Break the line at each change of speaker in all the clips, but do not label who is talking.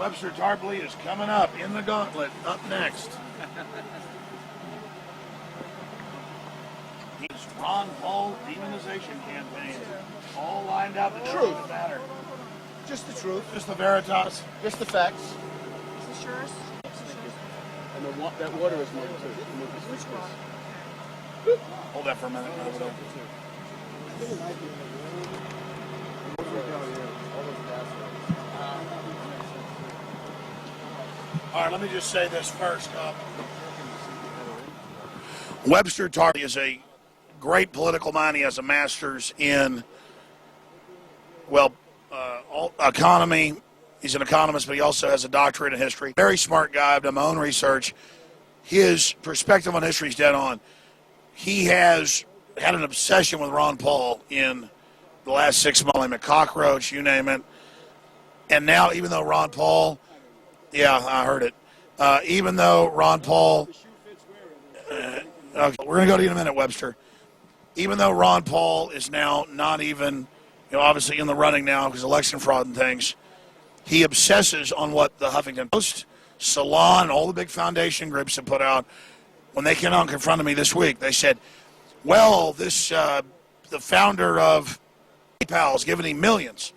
Webster Tarpley is coming up in the gauntlet, up next. He's Ron Paul demonization campaign. All lined up. The truth matter.
Just the truth.
Just the veritas.
Just the facts.
Is the surest?
And that water is moved too.
Which one?
Hold that for a minute. All right, let me just say this first. Webster Tarpley is a great political mind. He has a master's in, economy. He's an economist, but he also has a doctorate in history. Very smart guy. I've done my own research. His perspective on history is dead on. He has had an obsession with Ron Paul in the last 6 months. A cockroach, you name it. And now, even though Ron Paul, yeah, I heard it. Even though Ron Paul, okay, we're going to go to you in a minute, Webster. Even though Ron Paul is now not even, obviously in the running now because election fraud and things, he obsesses on what the Huffington Post, Salon, all the big foundation groups have put out. When they came out and confronted me this week, they said, well, the founder of PayPal is giving him millions.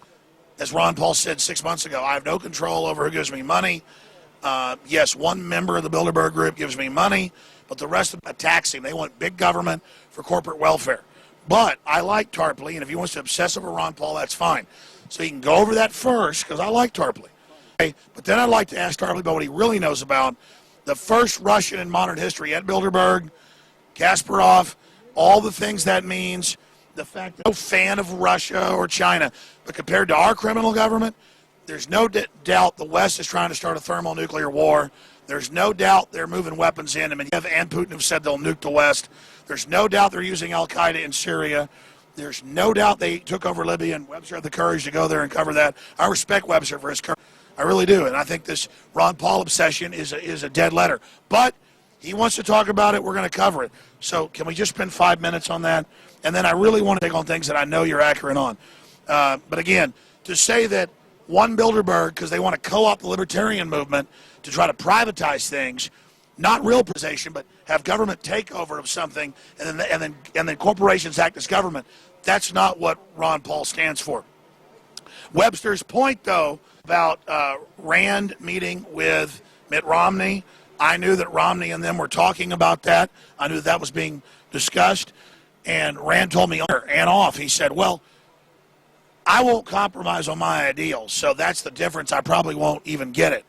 As Ron Paul said 6 months ago, I have no control over who gives me money. Yes, one member of the Bilderberger group gives me money, but the rest of them attacks him. They want big government for corporate welfare. But I like Tarpley, and if he wants to obsess over Ron Paul, that's fine. So he can go over that first, because I like Tarpley. Okay? But then I'd like to ask Tarpley about what he really knows about the first Russian in modern history, at Bilderberg, Kasparov, all the things that means, the fact that I'm no fan of Russia or China, but compared to our criminal government, there's no doubt the West is trying to start a thermonuclear war. There's no doubt they're moving weapons in. I mean, Medvedev and Putin have said they'll nuke the West. There's no doubt they're using al-Qaeda in Syria. There's no doubt they took over Libya, and Webster had the courage to go there and cover that. I respect Webster for his courage. I really do, and I think this Ron Paul obsession is a dead letter. But he wants to talk about it. We're going to cover it. So can we just spend 5 minutes on that? And then I really want to take on things that I know you're accurate on. But again, to say that one Bilderberg, because they want to co-opt the libertarian movement to try to privatize things, not real privatization, but have government takeover of something, and then corporations act as government. That's not what Ron Paul stands for. Webster's point, though, about Rand meeting with Mitt Romney, I knew that Romney and them were talking about that. I knew that was being discussed. And Rand told me on and off, he said, well, I won't compromise on my ideals, so that's the difference. I probably won't even get it.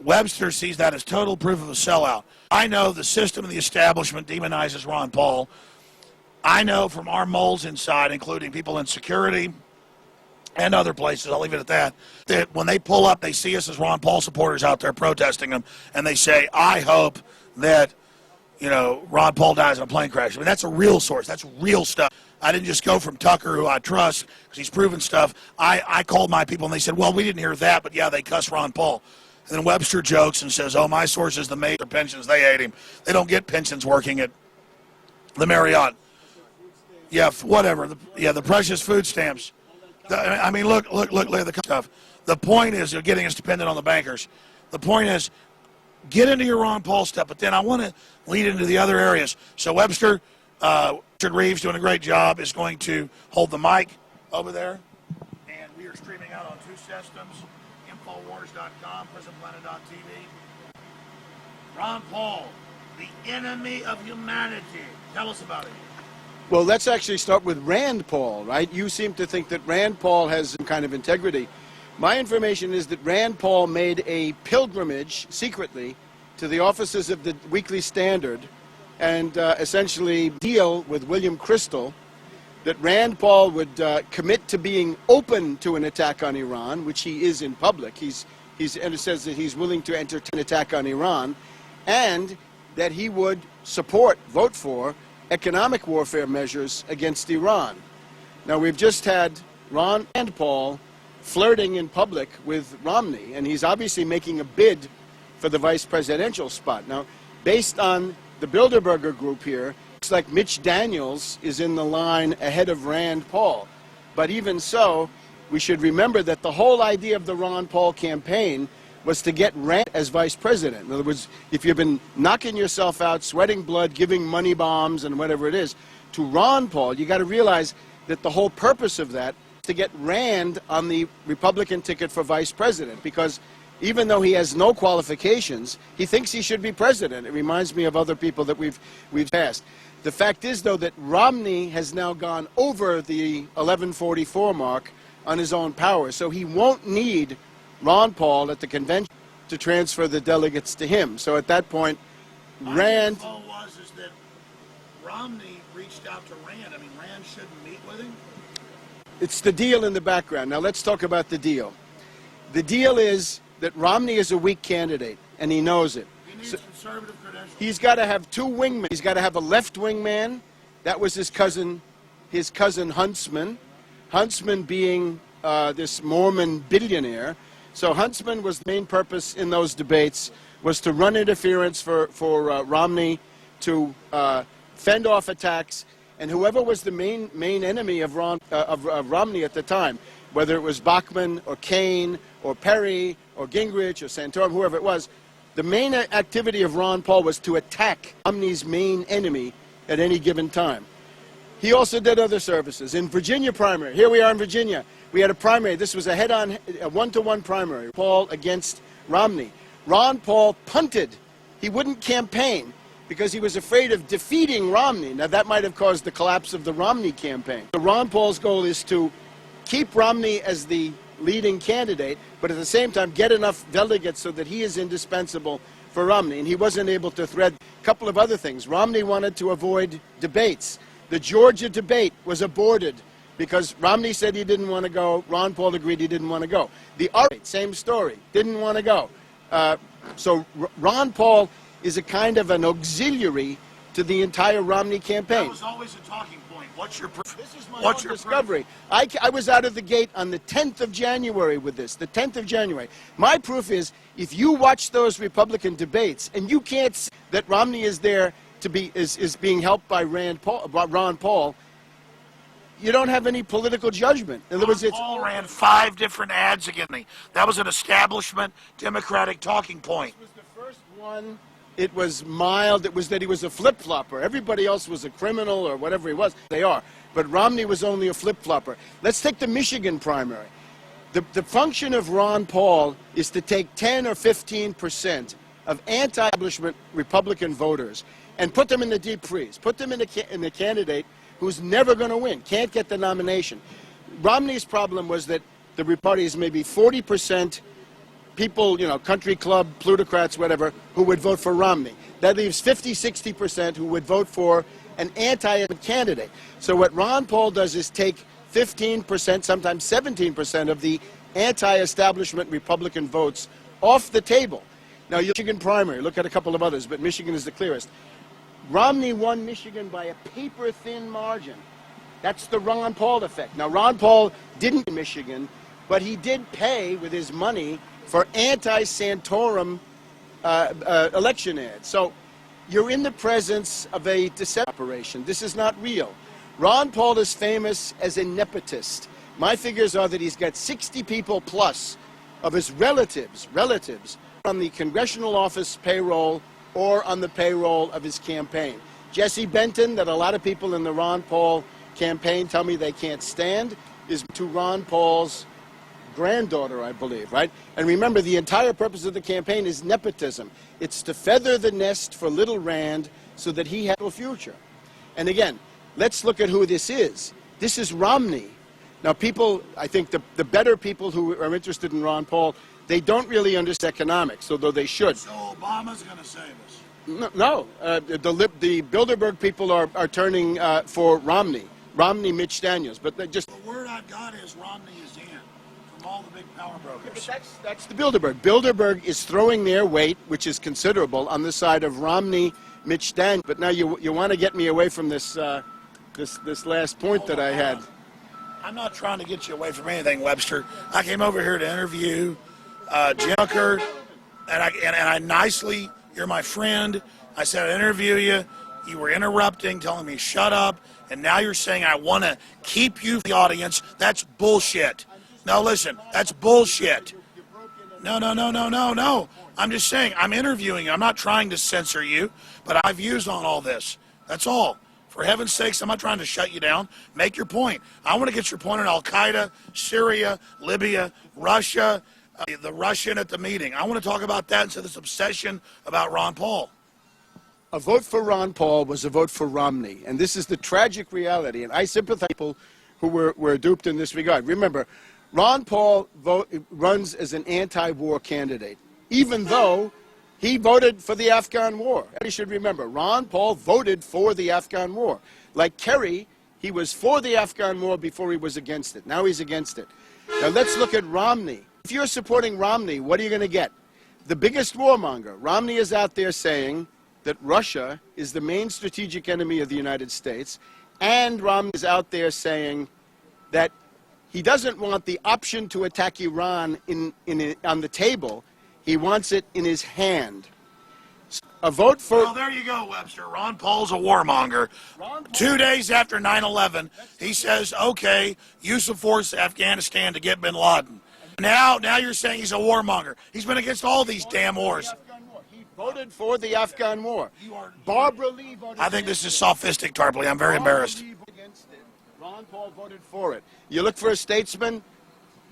Webster sees that as total proof of a sellout. I know the system and the establishment demonizes Ron Paul. I know from our moles inside, including people in security and other places, I'll leave it at that, that when they pull up, they see us as Ron Paul supporters out there protesting him, and they say, I hope that, Ron Paul dies in a plane crash. I mean, that's a real source. That's real stuff. I didn't just go from Tucker, who I trust, because he's proven stuff. I called my people, and they said, well, we didn't hear that, but yeah, they cussed Ron Paul. And then Webster jokes and says, oh, my source is the major pensions. They hate him. They don't get pensions working at the Marriott. Yeah, whatever. The precious food stamps. Look at the stuff. The point is you're getting us dependent on the bankers. The point is get into your Ron Paul stuff, but then I want to lead into the other areas. So Webster, Richard Reeves, doing a great job, is going to hold the mic over there. And we are streaming out on two systems, Infowars.com, PrisonPlanet.tv. Ron Paul, the enemy of humanity. Tell us about it.
Well, let's actually start with Rand Paul, right? You seem to think that Rand Paul has some kind of integrity. My information is that Rand Paul made a pilgrimage secretly to the offices of the Weekly Standard and essentially deal with William Crystal that Rand Paul would commit to being open to an attack on Iran, which he is in public. And it says that he's willing to entertain an attack on Iran, and that he would vote for economic warfare measures against Iran. Now, we've just had Rand Paul flirting in public with Romney, and he's obviously making a bid for the vice presidential spot. Now, based on the Bilderberger group here, looks like Mitch Daniels is in the line ahead of Rand Paul. But even so, we should remember that the whole idea of the Ron Paul campaign was to get Rand as vice president. In other words, if you've been knocking yourself out, sweating blood, giving money bombs and whatever it is, to Ron Paul, you got to realize that the whole purpose of that is to get Rand on the Republican ticket for vice president, because even though he has no qualifications, he thinks he should be president. It reminds me of other people that we've passed. The fact is, though, that Romney has now gone over the 1144 mark on his own power, so he won't need Ron Paul at the convention to transfer the delegates to him. So at that point, Rand...
My info is that Romney reached out to Rand. I mean, Rand shouldn't meet with him?
It's the deal in the background. Now let's talk about the deal. The deal is that Romney is a weak candidate, and he knows it.
He needs conservative credentials.
He's got to have two wingmen. He's got to have a left-wing man. That was his cousin Huntsman. Huntsman being this Mormon billionaire. So Huntsman was the main purpose in those debates, was to run interference for Romney, to fend off attacks, and whoever was the main enemy of Romney at the time, whether it was Bachmann or Kaine or Perry or Gingrich or Santorum, whoever it was, the main activity of Ron Paul was to attack Romney's main enemy at any given time. He also did other services. In Virginia primary, here we are in Virginia, we had a primary. This was a head-on, a one-to-one primary, Paul against Romney. Ron Paul punted. He wouldn't campaign because he was afraid of defeating Romney. Now, that might have caused the collapse of the Romney campaign. So Ron Paul's goal is to keep Romney as the leading candidate, but at the same time get enough delegates so that he is indispensable for Romney. And he wasn't able to thread a couple of other things. Romney wanted to avoid debates. The Georgia debate was aborted because Romney said he didn't want to go. Ron Paul agreed he didn't want to go. The Army, same story, didn't want to go. So Ron Paul is a kind of an auxiliary to the entire Romney campaign.
That was always a talking point. What's your proof?
This is my own discovery. I was out of the gate on the 10th of January with this, the 10th of January. My proof is, if you watch those Republican debates and you can't see that Romney is there to be is being helped by Ron Paul, you don't have any political judgment. In other words,
Paul ran 5 different ads against me. That was an establishment Democratic talking point.
This was the first one. It was mild. It was that he was a flip-flopper. Everybody else was a criminal or whatever he was. They are. But Romney was only a flip-flopper. Let's take the Michigan primary. The function of Ron Paul is to take 10 or 15% of anti-establishment Republican voters and put them in the deep freeze. Put them in the candidate who's never going to win, can't get the nomination. Romney's problem was that the Republicans maybe 40% people, you know, country club, plutocrats, whatever, who would vote for Romney. That leaves 50, 60% who would vote for an anti-candidate. So what Ron Paul does is take 15%, sometimes 17% of the anti-establishment Republican votes off the table. Now, Michigan primary, look at a couple of others, but Michigan is the clearest. Romney won Michigan by a paper-thin margin. That's the Ron Paul effect. Now, Ron Paul didn't win Michigan, but he did pay with his money for anti-Santorum election ads. So you're in the presence of a deception operation. This is not real. Ron Paul is famous as a nepotist. My figures are that he's got 60 people plus of his relatives on the congressional office payroll or on the payroll of his campaign. Jesse Benton, that a lot of people in the Ron Paul campaign tell me they can't stand, is to Ron Paul's granddaughter, I believe, right? And remember, the entire purpose of the campaign is nepotism. It's to feather the nest for little Rand so that he has a future. And again, let's look at who this is. This is Romney. Now, people, I think the better people who are interested in Ron Paul, they don't really understand economics, although they should.
So Obama's going to save us.
No. The Bilderberg people are turning for Romney, Mitch Daniels. But just
the word I've got is Romney is in from all the big power brokers.
But that's the Bilderberg. Bilderberg is throwing their weight, which is considerable, on the side of Romney, Mitch Daniels. But now you want to get me away from this this last point that I had.
I'm not trying to get you away from anything, Webster. I came over here to interview Jim Hooker, and I nicely, you're my friend. I said I'd interview you. You were interrupting, telling me shut up, and now you're saying I want to keep you from the audience. That's bullshit. Now listen, that's bullshit. No. I'm just saying, I'm interviewing you. I'm not trying to censor you, but I have views on all this. That's all. For heaven's sakes, I'm not trying to shut you down. Make your point. I want to get your point on Al-Qaeda, Syria, Libya, Russia, the Russian at the meeting. I want to talk about that instead of this obsession about Ron Paul.
A vote for Ron Paul was a vote for Romney, and this is the tragic reality, and I sympathize with people who were duped in this regard. Remember, Ron Paul runs as an anti-war candidate, even though he voted for the Afghan war. You should remember, Ron Paul voted for the Afghan war. Like Kerry, he was for the Afghan war before he was against it. Now he's against it. Now let's look at Romney. If you're supporting Romney, what are you going to get? The biggest warmonger. Romney is out there saying that Russia is the main strategic enemy of the United States, and Romney is out there saying that he doesn't want the option to attack Iran on the table. He wants it in his hand. A vote for...
Well, there you go, Webster. Ron Paul's a warmonger. 2 days after 9/11, he says, okay, use of force to Afghanistan to get bin Laden. Now you're saying he's a warmonger. He's been against all these damn wars.
He voted for the Afghan war. Barbara Lee voted
I think this is sophistic, Tarpley. I'm very embarrassed.
Against it. Ron Paul voted for it. You look for a statesman,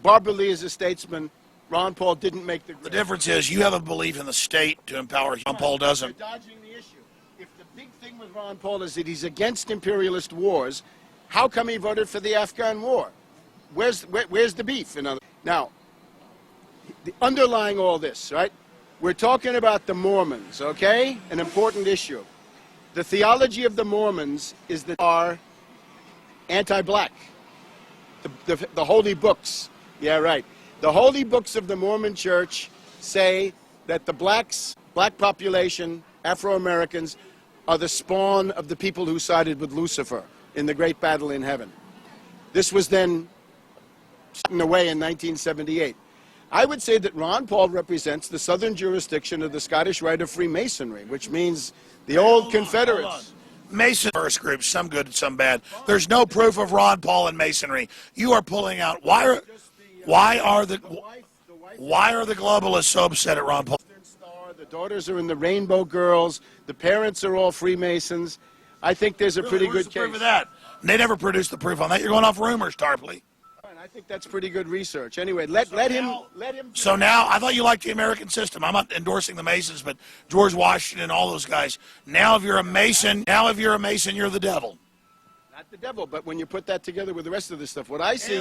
Barbara Lee is a statesman. Ron Paul didn't make the grade.
The difference is you have a belief in the state to empower. Ron Paul doesn't.
You're dodging the issue. If the big thing with Ron Paul is that he's against imperialist wars, how come he voted for the Afghan war? Where's the beef? Now, underlying all this, right? We're talking about the Mormons, okay? An important issue. The theology of the Mormons is that they are anti-black. The holy books. Yeah, right. The holy books of the Mormon Church say that the black population, Afro-Americans, are the spawn of the people who sided with Lucifer in the great battle in heaven. This was then taken away in 1978. I would say that Ron Paul represents the southern jurisdiction of the Scottish Rite of Freemasonry, which means the old Confederates.
Mason first group, some good, some bad. There's no proof of Ron Paul in Masonry. You are pulling out. Why are the globalists so upset at Ron Paul?
The daughters are in the Rainbow Girls. The parents are all Freemasons. I think there's a pretty good case.
Proof of that? They never produced the proof on that. You're going off rumors, Tarpley.
I think that's pretty good research. Anyway, let him.
So now, I thought you liked the American system. I'm not endorsing the Masons, but George Washington and all those guys. Now, if you're a Mason, you're the devil.
Not the devil, but when you put that together with the rest of this stuff, what I see,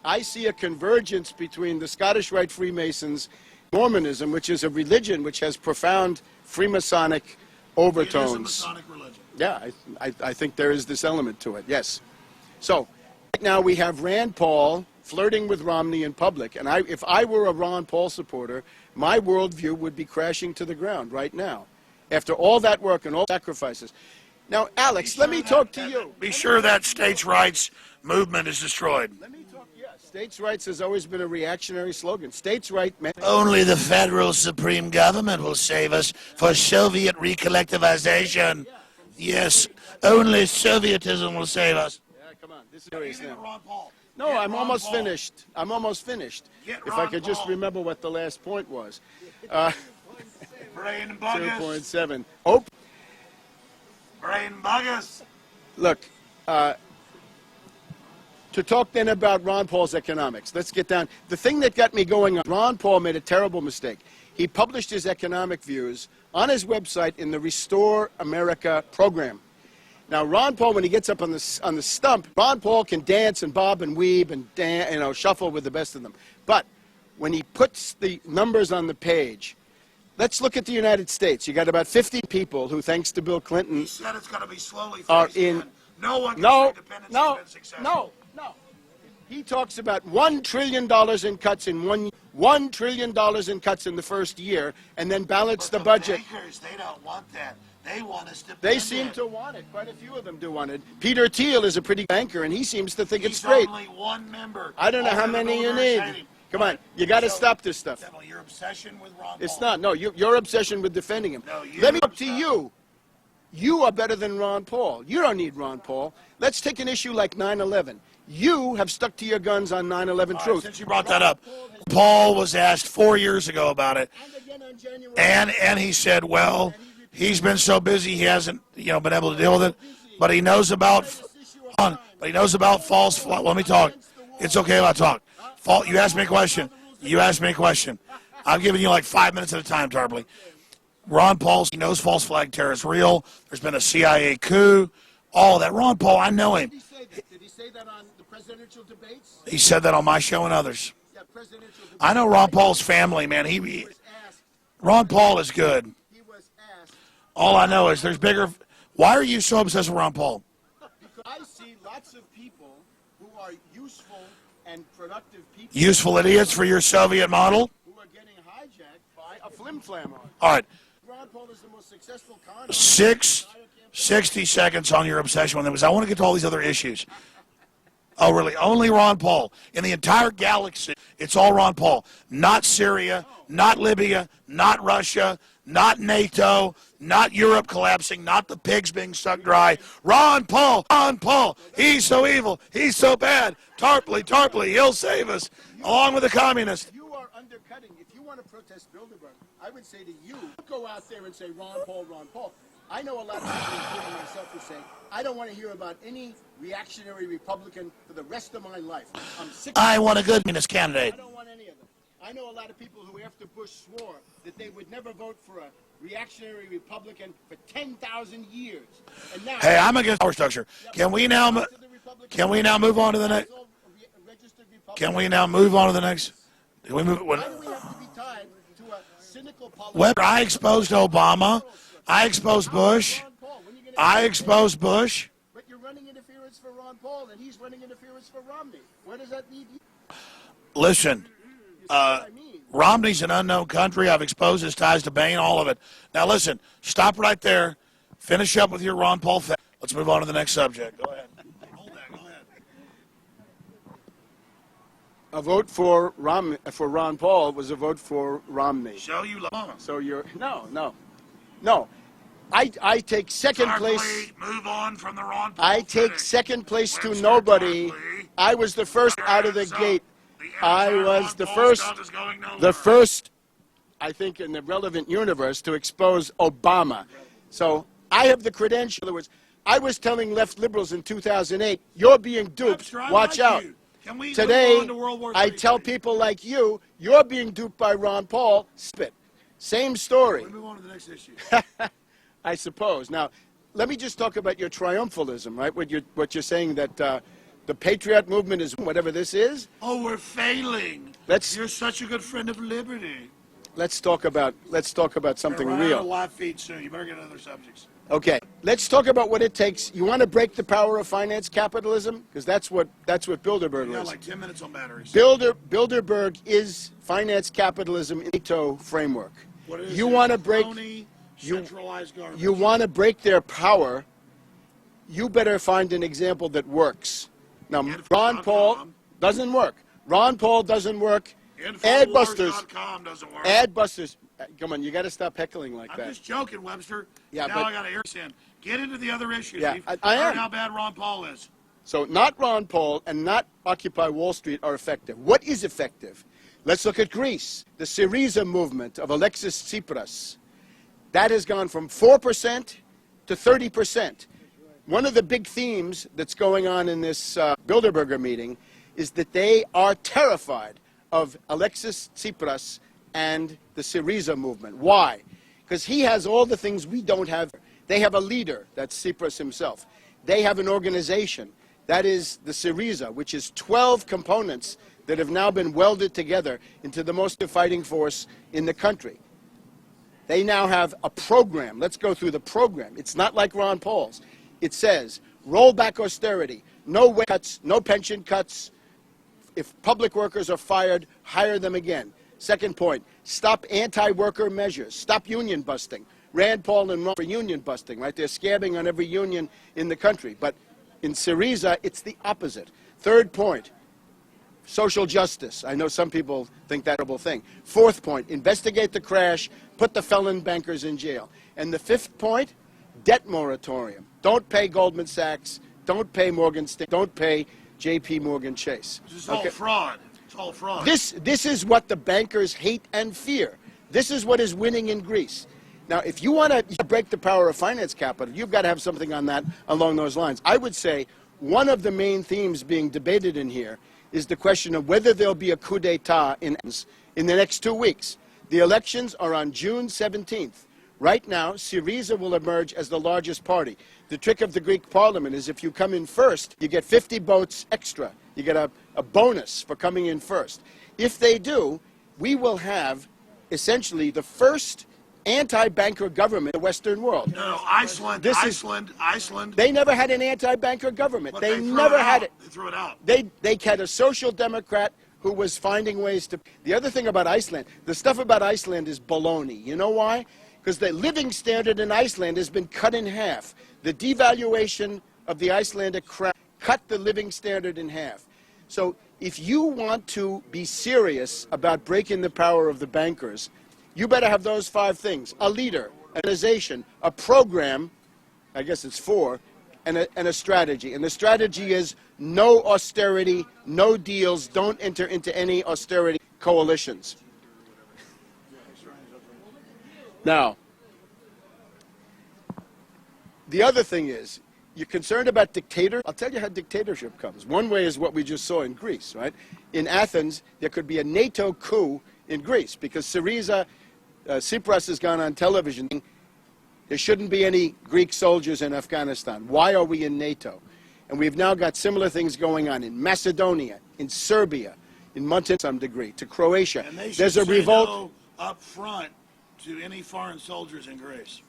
I see a convergence between the Scottish Rite Freemasons, Mormonism, which is a religion which has profound Freemasonic overtones.
It is a Masonic religion.
Yeah, I think there is this element to it, yes. So, right now we have Rand Paul flirting with Romney in public, and if I were a Ron Paul supporter, my worldview would be crashing to the ground right now. After all that work and all sacrifices. Now, Alex, let me talk to you.
Be sure that states' rights movement is destroyed.
Let me talk, yeah, states' rights has always been a reactionary slogan. States' rights, man.
Only the federal supreme government will save us for Soviet recollectivization. Yes, only Sovietism will save us.
Yeah, come on. This is serious now. No, I'm almost finished. I'm almost finished. If I could just remember what the last point was. 2.7. Oh.
Brain buggers.
Look, to talk then about Ron Paul's economics, let's get down. The thing that got me going on, Ron Paul made a terrible mistake. He published his economic views on his website in the Restore America program. Now, Ron Paul, when he gets up on the stump, Ron Paul can dance and bob and weave and shuffle with the best of them. But when he puts the numbers on the page, let's look at the United States. You got about 50 people who, thanks to Bill Clinton,
He said it's going to be slowly
are
phased
in.
No one can
No,
say independence
no,
has been successful.
no. He talks about $1 trillion in cuts in $1 trillion in cuts in the first year, and then balance the budget.
Bankers, they don't want that. They want us to.
They seem to want it. Quite a few of them do want it. Peter Thiel is a pretty banker, and he seems to think it's great.
He's only one member.
I don't know how many you need. Come on, you got to stop this stuff.
Your obsession with Ron Paul.
It's not. No, your obsession with defending him.
No,
let me talk to you. You are better than Ron Paul. You don't need Ron Paul. Let's take an issue like 9/11. You have stuck to your guns on 9/11 truth.
Since you brought that up, Paul was asked 4 years ago about it,
And again on January.
and he said, well, he's been so busy he hasn't been able to deal with it, but he knows about false flag. Let me talk. It's okay if I talk. You asked me a question. I'm giving you like 5 minutes at a time, Tarpley. Ron Paul, he knows false flag terror is real. There's been a CIA coup. All of that. Ron Paul, I know him.
Did he say that on the presidential debates?
He said that on my show and others.
Yeah, presidential debates.
I know Ron Paul's family, man. Ron Paul is good.
He was asked.
All I know is there's bigger. Why are you so obsessed with Ron Paul?
Because I see lots of people who are useful and productive people.
Useful idiots for your Soviet model?
Who are getting hijacked by a flim-flam on.
All right.
Ron Paul is the most successful con artist.
60 seconds on your obsession with him, because I want to get to all these other issues. Oh, really? Only Ron Paul. In the entire galaxy, it's all Ron Paul. Not Syria, not Libya, not Russia, not NATO, not Europe collapsing, not the pigs being sucked dry. Ron Paul, he's so evil, he's so bad. Tarpley, he'll save us, along with the communists.
You are undercutting. If you want to protest Bilderberger, I would say to you, go out there and say Ron Paul. I know a lot of people, including myself, who say, I don't want to hear about any reactionary Republican for the rest of my life. I'm sick of
I want a good communist candidate.
I don't want any of them. I know a lot of people who, after Bush swore that they would never vote for a reactionary Republican for 10,000 years. And now,
Hey, I'm against power structure. Can we now move on to the next? Can we now move on to the next? Can we move?
Why do we have to be tied to a cynical politician?
Well, I exposed Obama. I exposed Bush.
But you're running interference for Ron Paul, and he's running interference for Romney. Where does that leave you?
Listen,
You see what I mean?
Romney's an unknown country. I've exposed his ties to Bain, all of it. Now, listen, stop right there. Finish up with your Ron Paul thing. Let's move on to the next subject. Go ahead. Hold that. Go ahead.
A vote for Ron Paul was a vote for Romney.
Show you Obama.
So you're no. I take second place.
Move on from the Ron Paul.
I take second place to nobody. I was the first out of the gate. I was the first, I think, in the relevant universe to expose Obama. So I have the credential. In other words, I was telling left liberals in 2008, you're being duped. Watch out. Today, I tell people like you, you're being duped by Ron Paul. Spit. Same story.
Move on to the next issue.
I suppose. Now, let me just talk about your triumphalism, right? What you're saying that the Patriot movement is whatever this is.
Oh, we're failing. You're such a good friend of liberty.
Let's talk about something
We're
real.
live feed soon. You better get other subjects.
Okay, let's talk about what it takes. You want to break the power of finance capitalism, because that's what Bilderberger
We got
is.
like 10 minutes on batteries.
Bilderberg is finance capitalism in NATO framework.
What is
You
it?
want to break.
Phony, centralized garbage.
You want to break their power. You better find an example that works. Now, Ron Paul doesn't work. Ron Paul doesn't work. Adbusters. Adbusters. Come on, you got to stop heckling like that.
I'm just joking, Webster.
Yeah,
now
but
I got to air in. Get into the other issues.
Yeah,
We've
I
heard
am.
how bad Ron Paul is.
So not Ron Paul and not Occupy Wall Street are effective. What is effective? Let's look at Greece. The Syriza movement of Alexis Tsipras. That has gone from 4% to 30%. One of the big themes that's going on in this Bilderberger meeting is that they are terrified of Alexis Tsipras and the Syriza movement. Why? Because he has all the things we don't have. They have a leader, that's Tsipras himself. They have an organization, that is the Syriza, which is 12 components that have now been welded together into the most fighting force in the country. They now have a program. Let's go through the program. It's not like Ron Paul's. It says, roll back austerity, no wage cuts, no pension cuts. If public workers are fired, hire them again. Second point, stop anti-worker measures, stop union busting. Rand Paul and Ron for union busting, right? They're scabbing on every union in the country. But in Syriza, it's the opposite. Third point, social justice. I know some people think that's a terrible thing. Fourth point, investigate the crash, put the felon bankers in jail. And the fifth point, debt moratorium. Don't pay Goldman Sachs, don't pay Morgan Stanley, don't pay J.P. Morgan Chase.
This is all fraud. It's all fraud.
This is what the bankers hate and fear. This is what is winning in Greece. Now, if you want to break the power of finance capital, you've got to have something on that along those lines. I would say one of the main themes being debated in here is the question of whether there'll be a coup d'etat in the next 2 weeks. The elections are on June 17th. Right now, Syriza will emerge as the largest party. The trick of the Greek parliament is if you come in first, you get 50 votes extra. You get a bonus for coming in first. If they do, we will have essentially the first anti-banker government in the Western world.
No, Iceland.
They never had an anti-banker government.
But
They never had it.
They threw it out.
They had a social democrat who was finding ways to... The other thing about Iceland, the stuff about Iceland is baloney. You know why? Because the living standard in Iceland has been cut in half. The devaluation of the Icelandic crown cut the living standard in half. So if you want to be serious about breaking the power of the bankers, you better have those 5 things: a leader, an organization, a program, I guess it's 4, and a strategy. And the strategy is no austerity, no deals, don't enter into any austerity coalitions. Now, the other thing is, you're concerned about dictator. I'll tell you how dictatorship comes. One way is what we just saw in Greece, right? In Athens, there could be a NATO coup in Greece because Syriza, Tsipras has gone on television. There shouldn't be any Greek soldiers in Afghanistan. Why are we in NATO? And we've now got similar things going on in Macedonia, in Serbia, in Montenegro to some degree, to Croatia.
And they
There's a
say
revolt.
no up front to any foreign soldiers in Greece.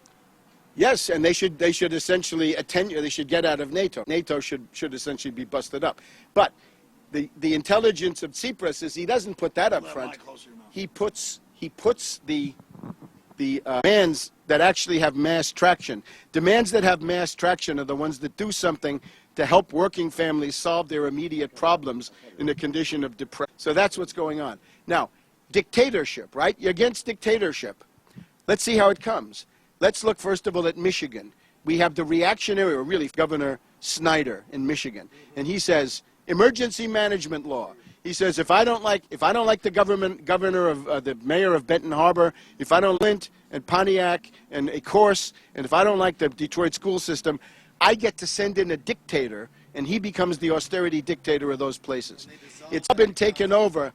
Yes, and they should essentially they should get out of NATO. NATO should essentially be busted up. But the intelligence of Tsipras is he doesn't put that up front. He puts the demands that actually have mass traction. Demands that have mass traction are the ones that do something to help working families solve their immediate problems in a condition of depression. So that's what's going on. Now, dictatorship, right? You're against dictatorship. Let's see how it comes. Let's look first of all at Michigan. We have the reactionary, or really Governor Snyder in Michigan, and he says emergency management law. He says if I don't like the governor of the mayor of Benton Harbor, if I don't Lint and Pontiac and a course, and if I don't like the Detroit school system, I get to send in a dictator, and he becomes the austerity dictator of those places. It's been taken over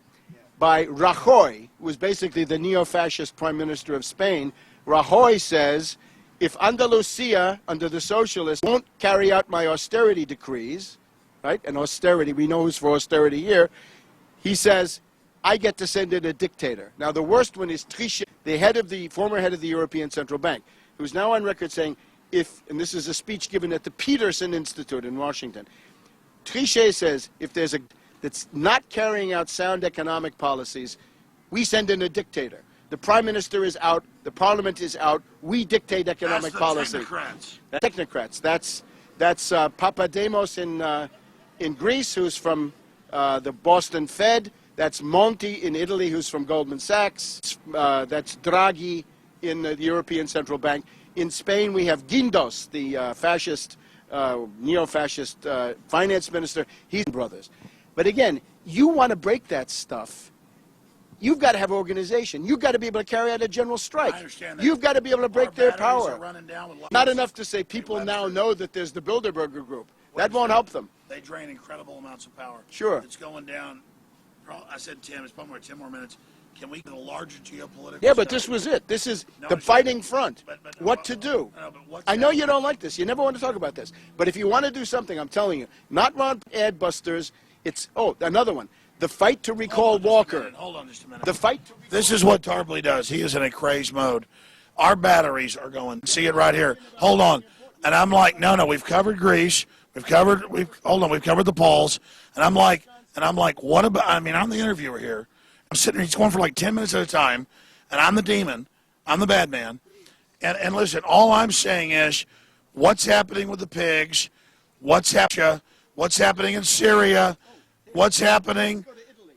by Rajoy, who was basically the neo-fascist prime minister of Spain. Rajoy says, if Andalusia, under the socialists, won't carry out my austerity decrees, right, and austerity, we know who's for austerity here, he says, I get to send in a dictator. Now, the worst one is Trichet, the former head of the European Central Bank, who's now on record saying, and this is a speech given at the Peterson Institute in Washington, Trichet says, if there's that's not carrying out sound economic policies, we send in a dictator. The prime minister is out. The parliament is out. We dictate economic policy.
Technocrats.
Technocrats. That's Papademos in Greece, who's from the Boston Fed. That's Monti in Italy, who's from Goldman Sachs. That's Draghi in the European Central Bank. In Spain, we have Guindos, the fascist, neo-fascist finance minister. He's brothers. But again, you want to break that stuff. You've got to have organization. You've got to be able to carry out a general strike.
I understand that.
You've got to be able to break their power.
Down
Not enough to say people now know that there's the Bilderberger group. That won't help them.
They drain incredible amounts of power.
Sure.
It's going down. I said 10. It's probably 10 more minutes. Can we get a larger geopolitical?
Yeah, but this was it. This is the fighting front. What to do? I know you don't like this. You never want to talk about this. But if you want to do something, I'm telling you, not run ad busters. It's, another one. The fight to recall Walker.
Hold on just a minute.
The fight.
This is what Tarpley does. He is in a crazed mode. Our batteries are going. See it right here. Hold on. And I'm like, no, we've covered Greece. We've covered the Pauls. And I'm like, what about, I'm the interviewer here. I'm sitting here, he's going for like 10 minutes at a time. And I'm the demon. I'm the bad man. And listen, all I'm saying is, what's happening with the pigs? What's happening in Syria? What's happening?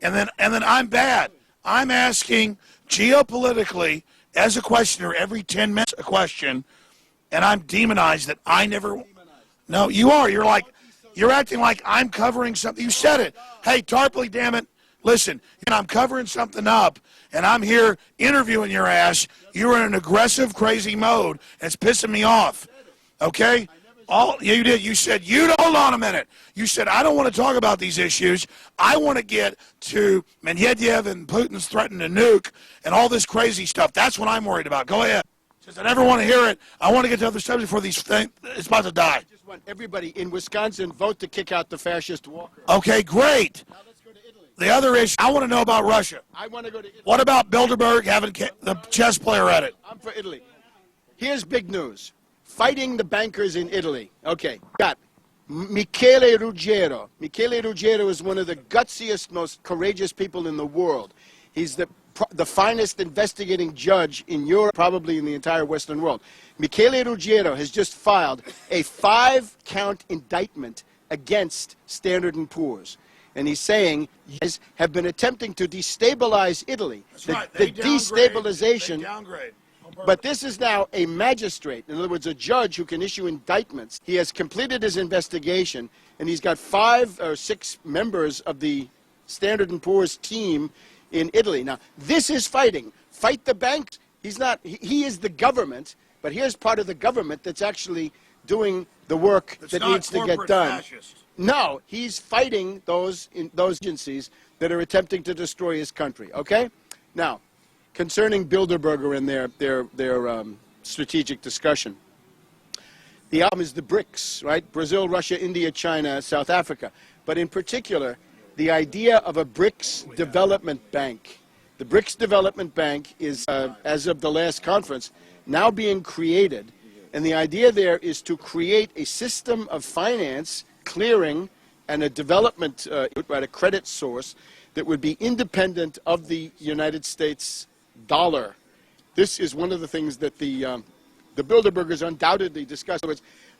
And then I'm bad. I'm asking geopolitically as a questioner every 10 minutes a question, and I'm demonized that I never. No, you are. You're like, You're acting like I'm covering something. You said it. Hey, Tarpley, damn it. Listen, I'm covering something up, and I'm here interviewing your ass. You're in an aggressive, crazy mode, and it's pissing me off. Okay? You did. You said, hold on a minute. You said, I don't want to talk about these issues. I want to get to Medvedev and Putin's threatening to nuke and all this crazy stuff. That's what I'm worried about. Go ahead. Since I never want to hear it, I want to get to other subjects before these things, it's about to die.
I just want everybody in Wisconsin vote to kick out the fascist Walker.
Okay, great.
Now let's go to Italy.
The other issue, I want to know about Russia.
I want to go to Italy.
What about Bilderberg having the chess player at it?
I'm for Italy. Here's big news. Fighting the bankers in Italy. Okay, got Michele Ruggiero. Michele Ruggiero is one of the gutsiest, most courageous people in the world. He's the finest investigating judge in Europe, probably in the entire Western world. Michele Ruggiero has just filed a 5-count indictment against Standard & Poor's. And he's saying you have been attempting to destabilize Italy.
That's right. The
destabilization.
They downgrade.
But this is now a magistrate, in other words, a judge who can issue indictments. He has completed his investigation, and he's got 5 or 6 members of the Standard & Poor's team in Italy. Now, this is fighting. Fight the banks. He is the government, but here's part of the government that's actually doing the work that needs to get done.
Fascist.
No, he's fighting those agencies that are attempting to destroy his country, okay? Now, concerning Bilderberger and their strategic discussion. The album is the BRICS, right? Brazil, Russia, India, China, South Africa. But in particular, the idea of a BRICS development bank. The BRICS development bank is, as of the last conference, now being created. And the idea there is to create a system of finance, clearing, and a development, a credit source that would be independent of the United States dollar. This is one of the things that the Bilderbergers undoubtedly discussed.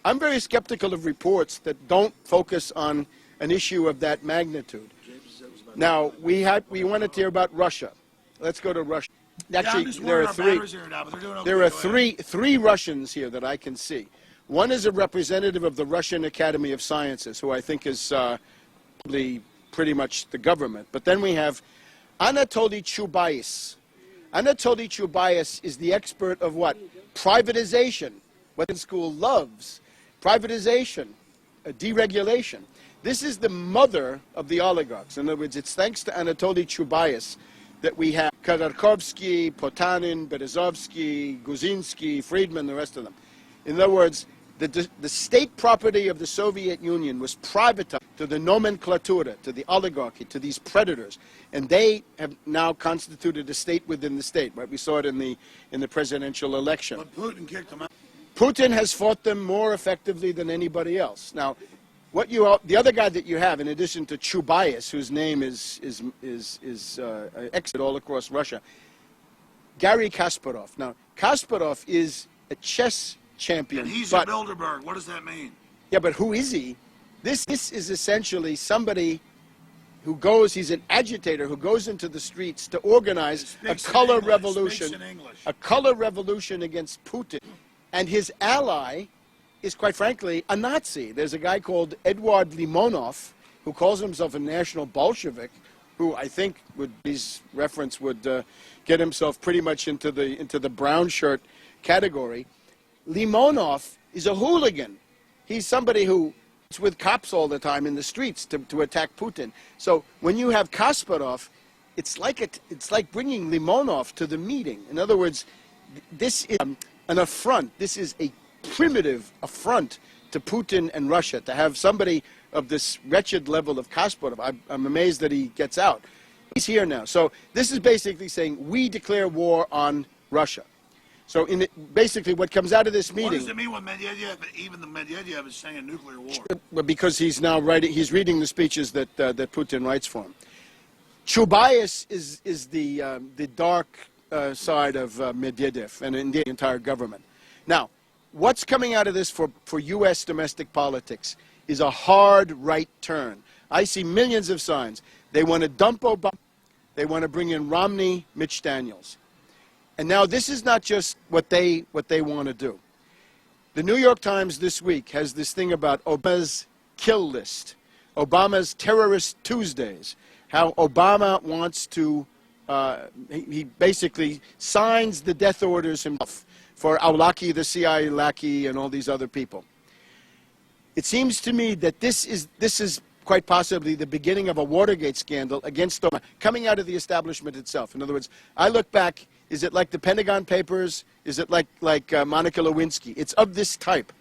I'm very skeptical of reports that don't focus on an issue of that magnitude. Now, we wanted to hear about Russia. Let's go to Russia. Actually, there are three Russians here that I can see. One is a representative of the Russian Academy of Sciences, who I think is probably pretty much the government. But then we have Anatoly Chubais. Anatoly Chubais is the expert of what? Privatization. What the school loves. Privatization. Deregulation. This is the mother of the oligarchs. In other words, it's thanks to Anatoly Chubais that we have Khodorkovsky, Potanin, Berezovsky, Guzinski, Friedman, the rest of them. In other words, the state property of the Soviet Union was privatized to the nomenclatura, to the oligarchy, to these predators. And they have now constituted a state within the state, right? We saw it in the presidential election.
But Putin kicked them out.
Putin has fought them more effectively than anybody else. Now, the other guy that you have, in addition to Chubais, whose name is exit all across Russia, Garry Kasparov. Now, Kasparov is a chess champion.
And he's a Bilderberg. What does that mean?
Yeah, but who is he? This is essentially somebody who he's an agitator who goes into the streets to organize a color revolution, against Putin. And his ally is, quite frankly, a Nazi. There's a guy called Eduard Limonov who calls himself a national Bolshevik, who I think would get himself pretty much into the brown shirt category. Limonov is a hooligan. He's somebody who's with cops all the time in the streets to attack Putin. So when you have Kasparov, it's like bringing Limonov to the meeting. In other words, this is an affront. This is a primitive affront to Putin and Russia, to have somebody of this wretched level of Kasparov. I'm amazed that he gets out. He's here now. So this is basically saying we declare war on Russia. So basically what comes out of this meeting... What
does it mean when Medvedev, even the Medvedev is saying nuclear war?
Well, because he's now he's reading the speeches that Putin writes for him. Chubais is the dark side of Medvedev and in the entire government. Now, what's coming out of this for U.S. domestic politics is a hard right turn. I see millions of signs. They want to dump Obama. They want to bring in Romney, Mitch Daniels. And now this is not just what they want to do. The New York Times this week has this thing about Obama's kill list, Obama's terrorist Tuesdays, how Obama wants to, he basically signs the death orders himself for Awlaki, the CIA lackey, and all these other people. It seems to me that this is quite possibly the beginning of a Watergate scandal against Obama, coming out of the establishment itself. In other words, I look back, is it like the Pentagon Papers? Is it like Monica Lewinsky? It's of this type.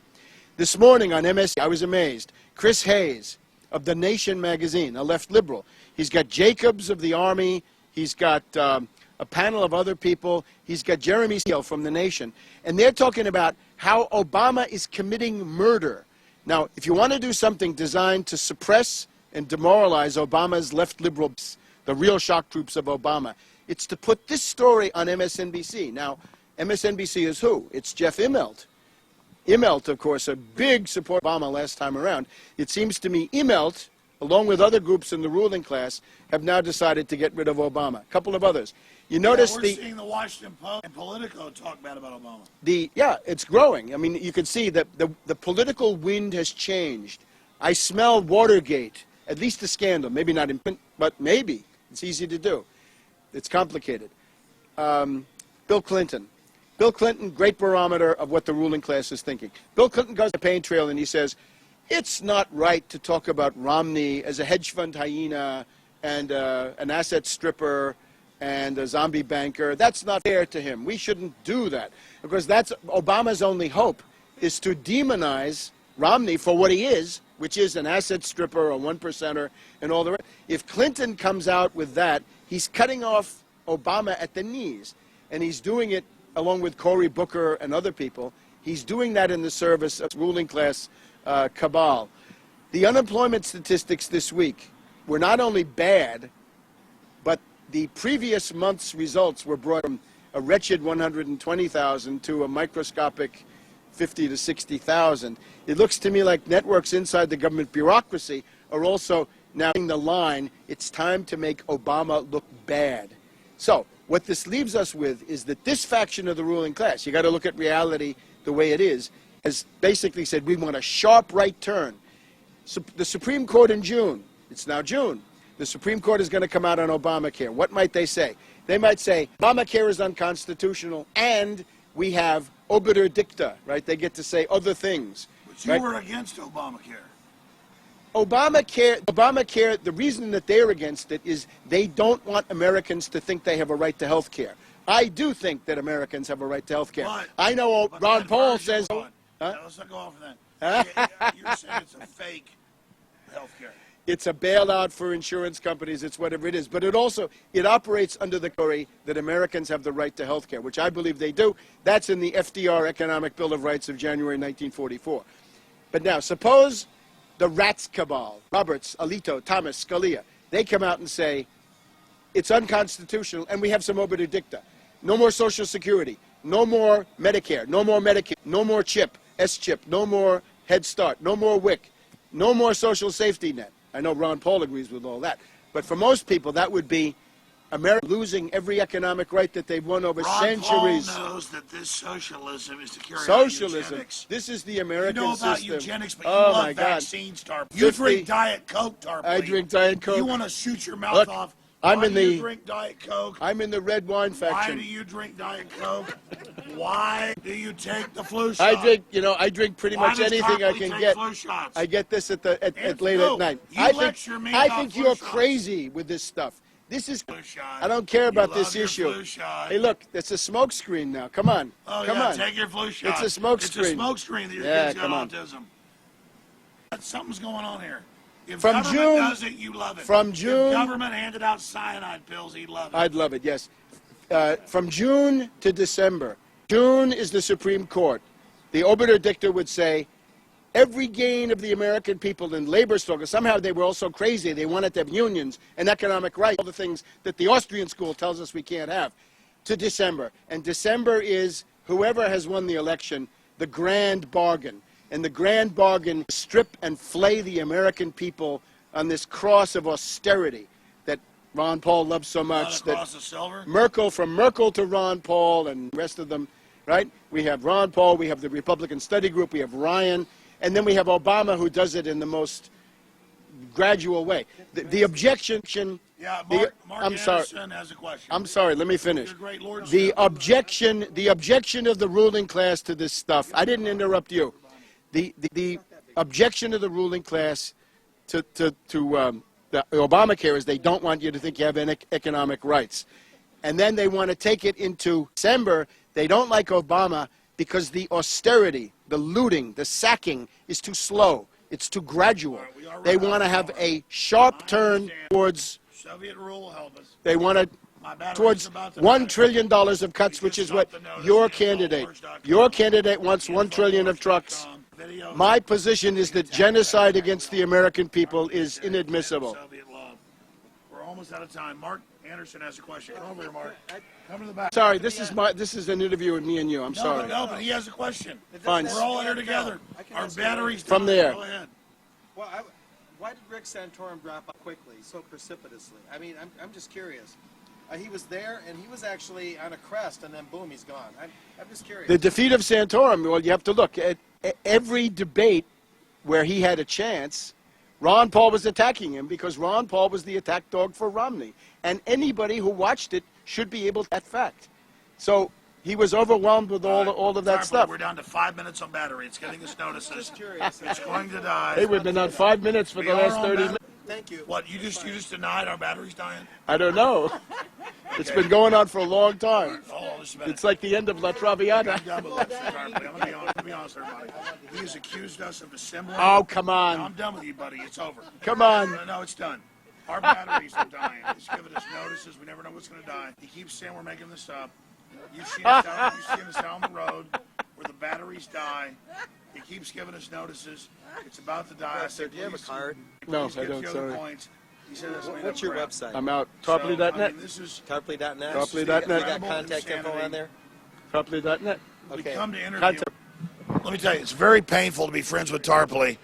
This morning on MSC, I was amazed. Chris Hayes of The Nation magazine, a left liberal. He's got Jacobs of the Army. He's got a panel of other people. He's got Jeremy Steele from The Nation. And they're talking about how Obama is committing murder. Now, if you want to do something designed to suppress and demoralize Obama's left liberals, the real shock troops of Obama, it's to put this story on MSNBC. Now, MSNBC is who? It's Jeff Immelt. Immelt, of course, a big supporter of Obama last time around. It seems to me Immelt, along with other groups in the ruling class, have now decided to get rid of Obama. A couple of others. You notice
we're seeing the Washington Post and Politico talk bad about Obama.
Yeah, it's growing. I mean, you can see that the political wind has changed. I smell Watergate, at least a scandal. Maybe not in print, but maybe. It's easy to do. It's complicated. Bill Clinton. Bill Clinton, great barometer of what the ruling class is thinking. Bill Clinton goes to the campaign trail and he says, it's not right to talk about Romney as a hedge fund hyena and an asset stripper and a zombie banker. That's not fair to him. We shouldn't do that. Because that's Obama's only hope, is to demonize Romney for what he is, which is an asset stripper, a one-percenter, and all the rest. If Clinton comes out with that, he's cutting off Obama at the knees. And he's doing it along with Cory Booker and other people. He's doing that in the service of ruling class cabal. The unemployment statistics this week were not only bad, but the previous month's results were brought from a wretched 120,000 to a microscopic 50 to 60,000. It looks to me like networks inside the government bureaucracy are also now in the line. It's time to make Obama look bad. So what this leaves us with is that this faction of the ruling class, you got to look at reality the way it is, has basically said we want a sharp right turn. So the Supreme Court in June, it's now June, the Supreme Court is going to come out on Obamacare. What might they say? They might say Obamacare is unconstitutional and we have obiter dicta, right? They get to say other things.
But you were against Obamacare.
Obamacare, the reason that they're against it is they don't want Americans to think they have a right to health care. I do think that Americans have a right to health care. I know Ron Paul says...
Let's not go off of that. You're saying it's a fake health care.
It's a bailout for insurance companies. It's whatever it is. But it operates under the theory that Americans have the right to health care, which I believe they do. That's in the FDR Economic Bill of Rights of January 1944. But now, suppose the rats cabal, Roberts, Alito, Thomas, Scalia, they come out and say, it's unconstitutional, and we have some obiter dicta. No more Social Security, no more Medicare, no more Medicaid, no more CHIP, S-CHIP, no more Head Start, no more WIC, no more social safety net. I know Ron Paul agrees with all that. But for most people, that would be America losing every economic right that they've won over centuries.
Ron Paul knows that this socialism is to carry
Socialism.
out eugenics.
This is the American system.
You know about eugenics, but you love vaccines, Tarpley. You drink Diet Coke, Tarpley.
I drink Diet Coke.
You want to shoot your mouth off.
Why
do you drink Diet Coke?
I'm in the red wine faction.
Why do you drink Diet Coke? Why do you take the flu shot?
I drink pretty much anything I can get.
Flu shots?
I get this at late at night. I think you're crazy with this stuff. This is. I don't care about this issue. Hey, look, it's a smoke screen now. Come on. Come on.
Take your flu shot.
It's a smoke screen.
It's a smoke screen that your kid's got autism. Something's going on here. If government does it, you love it.
From June,
if government handed out cyanide pills, he'd love it.
I'd love it, yes. From June to December. June is the Supreme Court. The obiter dicta would say, every gain of the American people in labor struggle, somehow they were also crazy. They wanted to have unions and economic rights, all the things that the Austrian school tells us we can't have, to December. And December is whoever has won the election, the grand bargain. And the grand bargain, strip and flay the American people on this cross of austerity that Ron Paul loves so much.
Not a cross of silver?
Merkel, from Merkel to Ron Paul and the rest of them, right? We have Ron Paul, we have the Republican Study Group, we have Ryan, and then we have Obama who does it in the most gradual way. The objection.
Yeah, Mark
I'm sorry.
Anderson has a question.
I'm sorry. Let me finish.
Your great lordship.
The objection of the ruling class to this stuff. I didn't interrupt you. The objection of the ruling class to the Obamacare is they don't want you to think you have any economic rights, and then they want to take it into December. They don't like Obama because the austerity, the looting, the sacking is too slow. It's too gradual. They want to have a sharp turn towards.
Soviet rule will help us.
They want to towards $1 trillion of cuts, which is what your candidate wants. 1 trillion of trucks. My position is that genocide against the American people is inadmissible.
We're almost out of time. Mark Anderson has a question. Come over here, Mark. Come to the back.
Sorry, this is an interview with me and you. I'm sorry.
No, but he has a question.
Fine.
We're all here together. Our batteries
from there.
Go ahead.
Well, why did Rick Santorum drop out quickly, so precipitously? I mean, I'm just curious. He was there, and he was actually on a crest, and then boom, he's gone. I'm just curious.
The defeat of Santorum, well, you have to look at every debate where he had a chance. Ron Paul was attacking him because Ron Paul was the attack dog for Romney. And anybody who watched it should be able to that fact. So he was overwhelmed with all of that stuff.
We're down to 5 minutes on battery. It's getting us notices. It's going to die.
Hey, we've been on 5 minutes for the last 30 minutes.
Thank you.
What, you just denied our battery's dying?
I don't know. It's been going on for a long time.
Oh, just a minute.
It's like the end of La Traviata.
I'm done with this, Tarpley. I'm going to be honest with everybody. He has accused us of dissembling.
Oh, come on.
No, I'm done with you, buddy. It's over.
Come on.
No, it's done. Our batteries are dying. He's giving us notices. We never know what's going to die. He keeps saying we're making this up. You've seen us down the road where the batteries die. He keeps giving us notices. It's about to die. I said,
do you have a card?
No, I don't, sorry.
Points. He said that's
What's your website?
I'm out. Tarpley.net.
I mean, this is
Tarpley.net?
Tarpley.net.
You got contact info on there?
Tarpley.net.
we
Okay.
come to interview. Let me tell you, it's very painful to be friends with Tarpley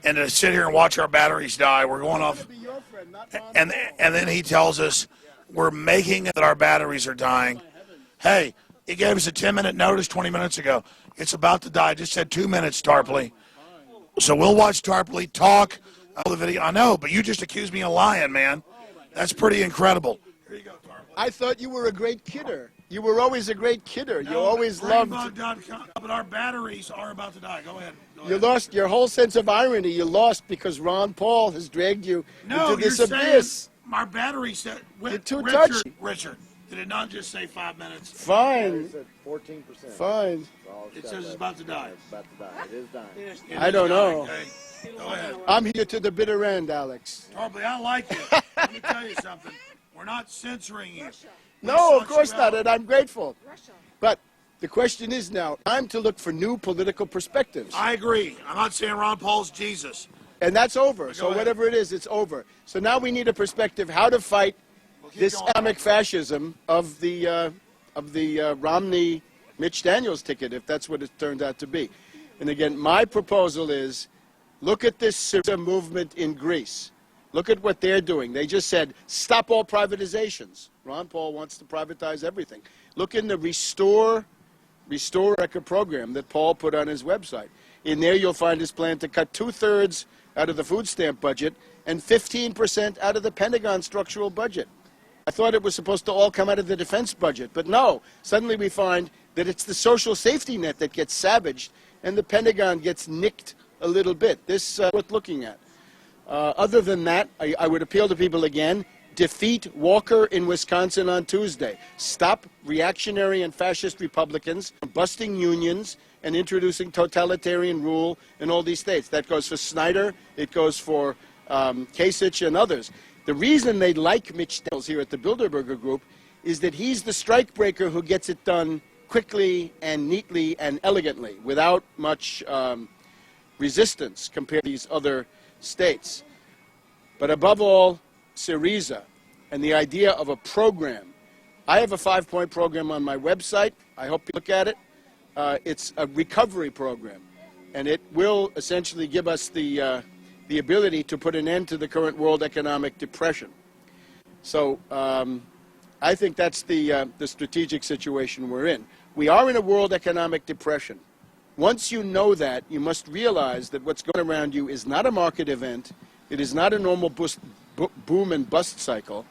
and to sit here and watch our batteries die. We're going off, and then he tells us we're making it that our batteries are dying. Hey, he gave us a 10-minute notice 20 minutes ago. It's about to die. I just said 2 minutes, Tarpley. So we'll watch Tarpley talk. The video. I know, but you just accused me of lying, man. That's pretty incredible. Here you go, Tarpley.
I thought you were a great kidder. You were always a great kidder. You
No,
always loved.
Brainbug.com. But our batteries are about to die. Go ahead.
You lost your whole sense of irony. You lost because Ron Paul has dragged you into this
you're
abyss.
saying our battery said.
You're too touchy.
Richard, did it not just say 5 minutes?
Fine.
said 14%.
Fine.
It says it's about to die.
It's about to die. It is dying.
It
I
is
don't
dying,
know.
okay? Go ahead.
I'm here to the bitter end, Alex.
Tarpley, I like you. Let me tell you something. We're not censoring you.
No, of
sought
course
you
not,
out.
and I'm grateful.
Russia.
But the question is now, time to look for new political perspectives.
I agree. I'm not saying Ron Paul's Jesus.
And that's over. So
ahead.
whatever it is, it's over. So now we need a perspective how to fight
Keep
this
going.
Islamic fascism of the Romney Mitch Daniels ticket, if that's what it turned out to be. And again, my proposal is look at this Syria movement in Greece. Look at what they're doing. They just said, stop all privatizations. Ron Paul wants to privatize everything. Look in the Restore Record program that Paul put on his website. In there you'll find his plan to cut 2/3 out of the food stamp budget and 15% out of the Pentagon structural budget. I thought it was supposed to all come out of the defense budget, but no. Suddenly we find that it's the social safety net that gets savaged and the Pentagon gets nicked a little bit. This is worth looking at. Other than that, I would appeal to people again, defeat Walker in Wisconsin on Tuesday. Stop reactionary and fascist Republicans from busting unions and introducing totalitarian rule in all these states. That goes for Snyder, it goes for Kasich and others. The reason they like Mitch Daniels here at the Bilderberger Group is that he's the strikebreaker who gets it done quickly and neatly and elegantly without much resistance compared to these other states. But above all, Syriza and the idea of a program. I have a 5-point program on my website. I hope you look at it. It's a recovery program, and it will essentially give us the ability to put an end to the current world economic depression. So I think that's the strategic situation we're in. We are in a world economic depression. Once you know that, you must realize that what's going around you is not a market event. It is not a normal boom and bust cycle,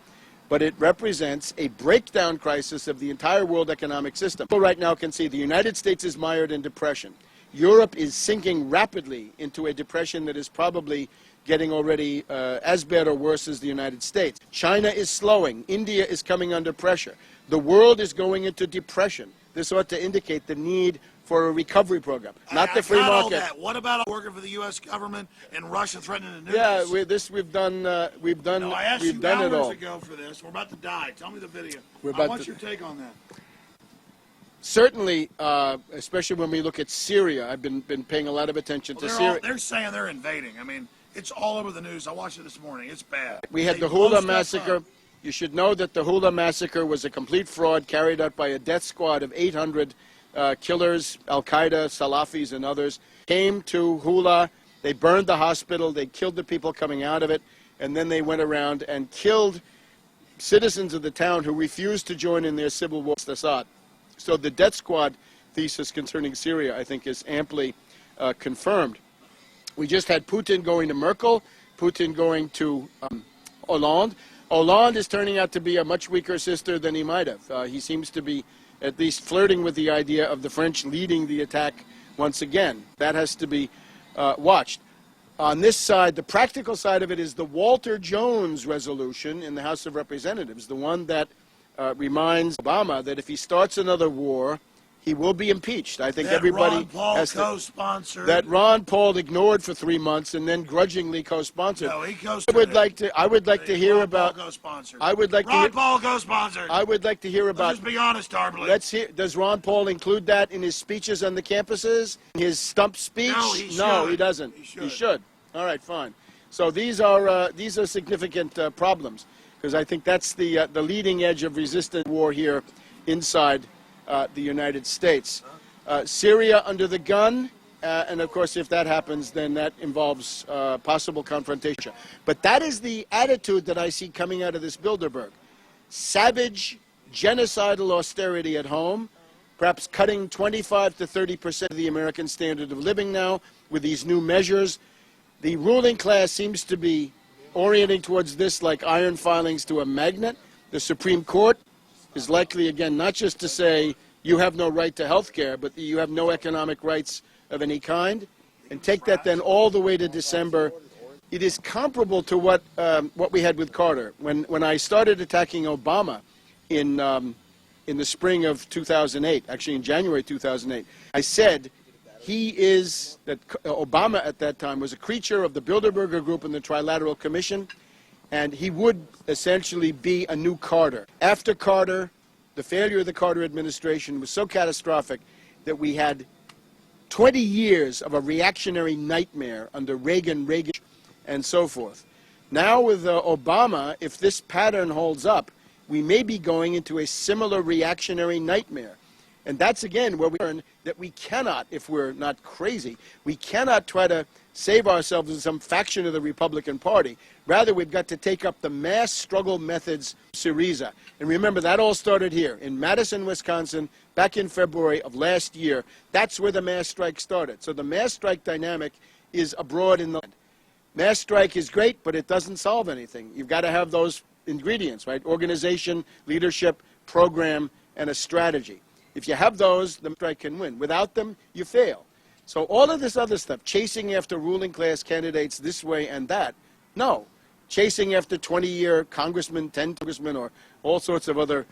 but it represents a breakdown crisis of the entire world economic system. People right now can see the United States is mired in depression. Europe is sinking rapidly into a depression that is probably getting already as bad or worse as the United States. China is slowing. India is coming under pressure. The world is going into depression. This ought to indicate the need for a recovery program, not the free
got all
market.
that. What about working for the U.S. government and Russia threatening to nuke
Yeah,
us?
we've done
No, I asked you
done it
hours
all.
ago for this. We're about to die. Tell me the video.
We're
I
about
want
to-
your take on that.
Certainly, especially when we look at Syria, I've been paying a lot of attention to Syria.
They're saying they're invading. I mean, it's all over the news. I watched it this morning. It's bad.
We had
They
the
blow
Hula
stuff
massacre.
up.
You should know that the Hula massacre was a complete fraud carried out by a death squad of 800 killers, Al-Qaeda, Salafis, and others. Came to Hula. They burned the hospital. They killed the people coming out of it. And then they went around and killed citizens of the town who refused to join in their civil war with Assad. So the death squad thesis concerning Syria, I think, is amply confirmed. We just had Putin going to Merkel, Putin going to Hollande. Hollande is turning out to be a much weaker sister than he might have. He seems to be at least flirting with the idea of the French leading the attack once again. That has to be watched. On this side, the practical side of it is the Walter Jones resolution in the House of Representatives, the one that reminds Obama that if he starts another war, he will be impeached. I think
That
everybody
Ron Paul
has to,
co-sponsored.
that Ron Paul ignored for 3 months and then grudgingly co-sponsored.
No, he
I
co-sponsored.
would like to hear
Ron
about.
Paul co-sponsored.
I would like to
Ron
hear-
Paul co-sponsored.
I would like to hear about.
Let's just be honest, Tarpley.
Let's hear. Does Ron Paul include that in his speeches on the campuses? In his stump speech?
No, he
No,
should.
he doesn't.
He should.
All right, fine. So these are significant problems because I think that's the leading edge of resistant war here inside the United States. Syria under the gun, and of course, if that happens, then that involves possible confrontation. But that is the attitude that I see coming out of this Bilderberg. Savage, genocidal austerity at home, perhaps cutting 25 to 30% of the American standard of living now with these new measures. The ruling class seems to be orienting towards this like iron filings to a magnet. The Supreme Court is likely, again, not just to say you have no right to health care, but that you have no economic rights of any kind. And take that then all the way to December. It is comparable to what we had with Carter. When I started attacking Obama in the spring of 2008, actually in January 2008, I said that Obama at that time was a creature of the Bilderberger Group and the Trilateral Commission, and he would essentially be a new Carter. After Carter, the failure of the Carter administration was so catastrophic that we had 20 years of a reactionary nightmare under Reagan, and so forth. Now with Obama, if this pattern holds up, we may be going into a similar reactionary nightmare. And that's, again, where we learn that we cannot, if we're not crazy, we cannot try to save ourselves in some faction of the Republican Party. Rather, we've got to take up the mass struggle methods of Syriza. And remember, that all started here in Madison, Wisconsin, back in February of last year. That's where the mass strike started. So the mass strike dynamic is abroad in the land. Mass strike is great, but it doesn't solve anything. You've got to have those ingredients, right? Organization, leadership, program, and a strategy. If you have those, the strike can win. Without them, you fail. So all of this other stuff, chasing after ruling class candidates this way and that, no. Chasing after 20-year congressmen, 10 congressmen, or all sorts of other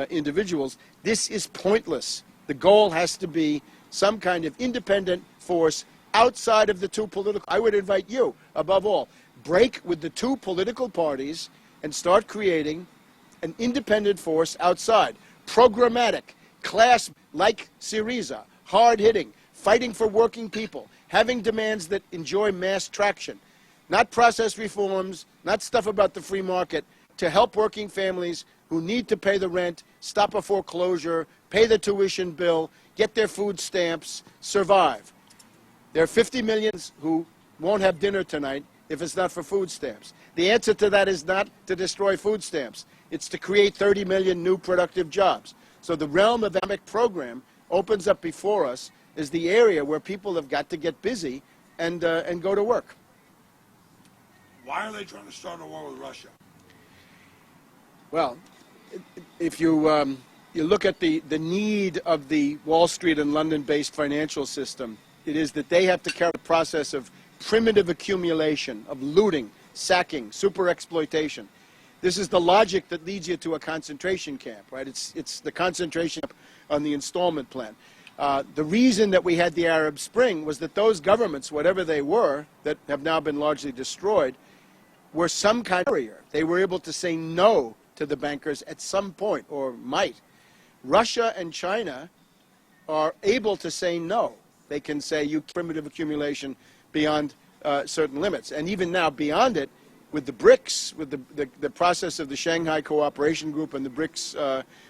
individuals, this is pointless. The goal has to be some kind of independent force outside of the two political. I would invite you, above all, break with the two political parties and start creating an independent force outside. Programmatic, class like Syriza, hard-hitting, fighting for working people, having demands that enjoy mass traction, not process reforms, not stuff about the free market, to help working families who need to pay the rent, stop a foreclosure, pay the tuition bill, get their food stamps, survive. There are 50 million who won't have dinner tonight if it's not for food stamps. The answer to that is not to destroy food stamps. It's to create 30 million new productive jobs. So the realm of the economic program opens up before us as the area where people have got to get busy and go to work.
Why are they trying to start a war with Russia?
Well, if you you look at the need of the Wall Street and London-based financial system, it is that they have to carry the process of primitive accumulation, of looting, sacking, super exploitation. This is the logic that leads you to a concentration camp, right? It's the concentration camp on the installment plan. The reason that we had the Arab Spring was that those governments, whatever they were, that have now been largely destroyed, were some kind of barrier. They were able to say no to the bankers at some point, or might. Russia and China are able to say no. They can say you primitive accumulation beyond certain limits. And even now beyond it, with the BRICS, with the process of the Shanghai Cooperation Group and the BRICS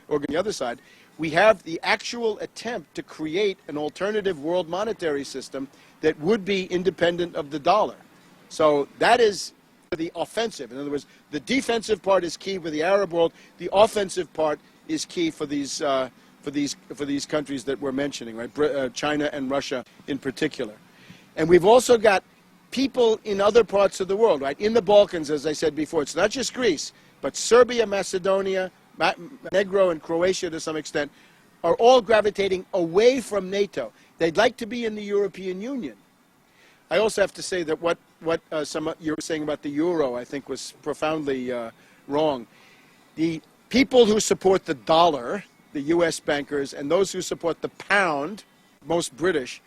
organ on the other side, we have the actual attempt to create an alternative world monetary system that would be independent of the dollar. So that is the offensive. In other words, the defensive part is key for the Arab world. The offensive part is key for these countries that we're mentioning, right? China and Russia in particular. And we've also got people in other parts of the world, right? In the Balkans, as I said before, it's not just Greece, but Serbia, Macedonia, Montenegro, and Croatia to some extent are all gravitating away from NATO. They'd like to be in the European Union. I also have to say that what some you were saying about the euro, I think, was profoundly wrong. The people who support the dollar, the U.S. bankers, and those who support the pound, most British,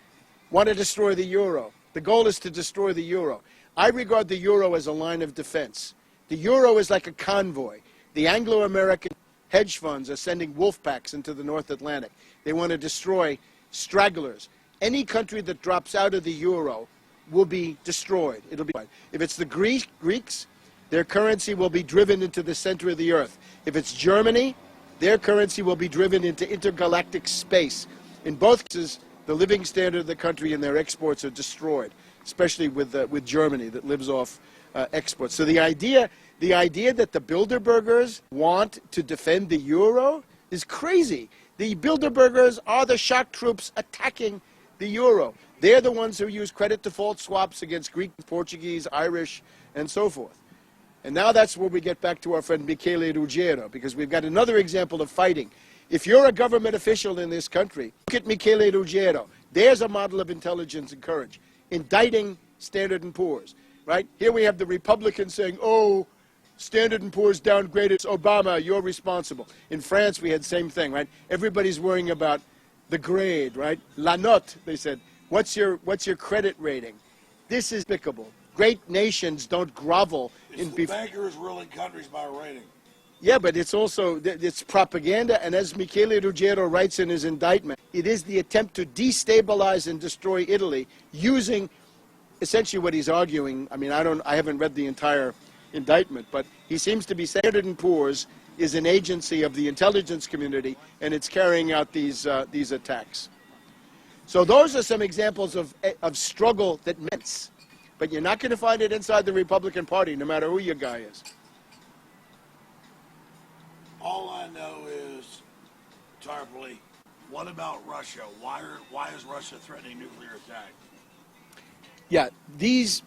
want to destroy the euro. The goal is to destroy the euro. I regard the euro as a line of defense. The euro is like a convoy. The Anglo-American hedge funds are sending wolf packs into the North Atlantic. They want to destroy stragglers. Any country that drops out of the euro will be destroyed. It'll be, if it's the Greeks, their currency will be driven into the center of the earth. If it's Germany, their currency will be driven into intergalactic space. In both cases, the living standard of the country and their exports are destroyed, especially with Germany that lives off exports. So the idea that the Bilderbergers want to defend the euro is crazy. The Bilderbergers are the shock troops attacking the euro. They're the ones who use credit default swaps against Greek, Portuguese, Irish, and so forth. And now that's where we get back to our friend Michele Ruggiero, because we've got another example of fighting. If you're a government official in this country, look at Michele Ruggiero. There's a model of intelligence and courage. Indicting Standard & Poor's, right? Here we have the Republicans saying, oh, Standard & Poor's downgraded Obama, you're responsible. In France, we had the same thing, right? Everybody's worrying about the grade, right? La note, they said. What's your credit rating? This is despicable. Great nations don't grovel in
the bankers ruling countries by rating.
Yeah, but it's also it's propaganda, and as Michele Ruggiero writes in his indictment, it is the attempt to destabilize and destroy Italy using essentially what he's arguing. I mean, I haven't read the entire indictment, but he seems to be saying Standard & Poor's is an agency of the intelligence community, and it's carrying out these attacks. So those are some examples of struggle that meant, but you're not going to find it inside the Republican Party, no matter who your guy is.
All I know is, Tarpley, what about Russia? Why is Russia threatening nuclear attack?
Yeah, these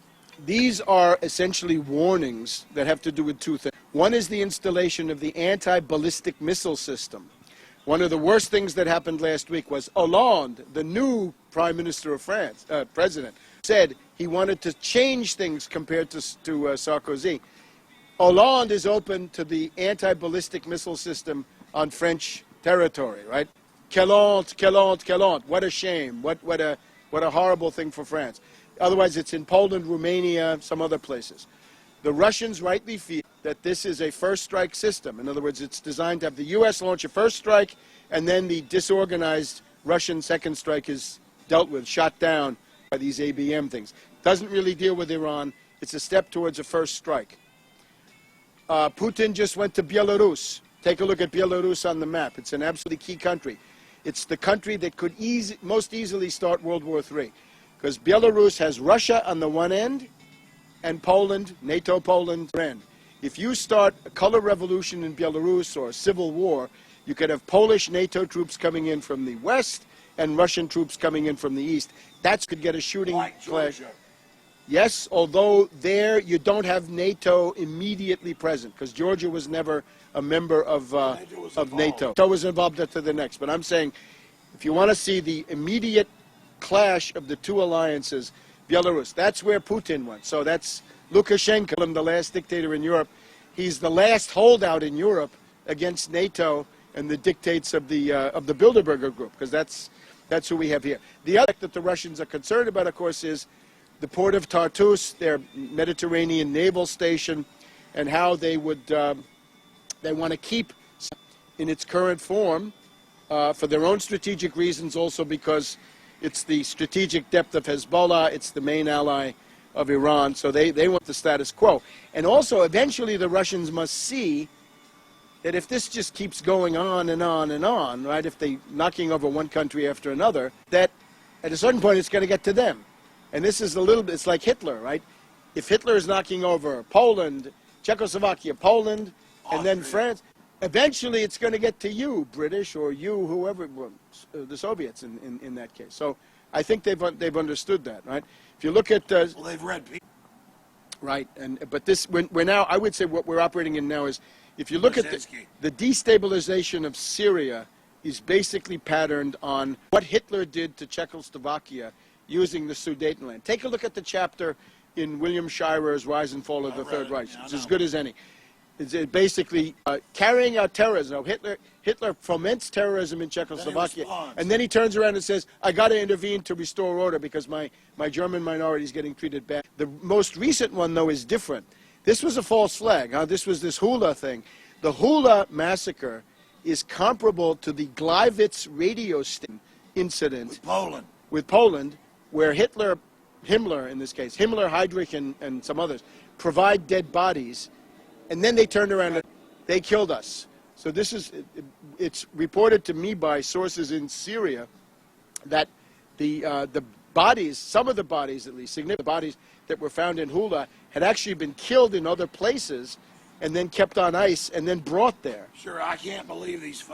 are essentially warnings that have to do with two things. One is the installation of the anti-ballistic missile system. One of the worst things that happened last week was Hollande, the new Prime Minister of France, President, said he wanted to change things compared to Sarkozy. Hollande is open to the anti-ballistic missile system on French territory, right? Quelle honte, quelle honte, quelle honte. What a shame. What a horrible thing for France. Otherwise, it's in Poland, Romania, some other places. The Russians rightly feel that this is a first strike system. In other words, it's designed to have the U.S. launch a first strike, and then the disorganized Russian second strike is dealt with, shot down by these ABM things. Doesn't really deal with Iran. It's a step towards a first strike. Putin just went to Belarus. Take a look at Belarus on the map. It's an absolutely key country. It's the country that could most easily start World War III, because Belarus has Russia on the one end and Poland, NATO Poland, end. If you start a color revolution in Belarus or a civil war, you could have Polish NATO troops coming in from the west and Russian troops coming in from the east. That could get a shooting
like
clash.
Georgia.
Yes, although there you don't have NATO immediately present, because Georgia was never a member of NATO. NATO was involved up to the next. But I'm saying, if you want to see the immediate clash of the two alliances, Belarus, that's where Putin went. So that's Lukashenko, the last dictator in Europe. He's the last holdout in Europe against NATO and the dictates of the Bilderberger group, because that's who we have here. The other that the Russians are concerned about, of course, is the port of Tartus, their Mediterranean naval station, and how they would they want to keep in its current form for their own strategic reasons, also because it's the strategic depth of Hezbollah, it's the main ally of Iran, so they want the status quo. And also, eventually, the Russians must see that if this just keeps going on and on and on, right, if they're knocking over one country after another, that at a certain point it's going to get to them. And this is a little bit, it's like Hitler, right? If Hitler is knocking over Poland, Czechoslovakia, Poland, and then France, eventually it's going to get to you, British, or you, whoever, the Soviets in that case. So I think they've understood that, right? If you look at...
well, they've read people.
Right, but this, we're now, I would say what we're operating in now is, if you look at the destabilization of Syria is basically patterned on what Hitler did to Czechoslovakia using the Sudetenland. Take a look at the chapter in William Shirer's Rise and Fall of the Third Reich. It's as good as any. It's basically carrying out terrorism. Now, Hitler foments terrorism in Czechoslovakia, and then he turns around and says, I got to intervene to restore order because my German minority is getting treated bad. The most recent one, though, is different. This was a false flag. This was this Hula thing. The Hula massacre is comparable to the Gleiwitz radio station incident with Poland, where Himmler in this case, Himmler, Heydrich, and some others, provide dead bodies, and then they turned around and they killed us. So this is, it's reported to me by sources in Syria that the bodies, some of the bodies at least, significant bodies that were found in Hula had actually been killed in other places and then kept on ice and then brought there.
Sure, I can't believe these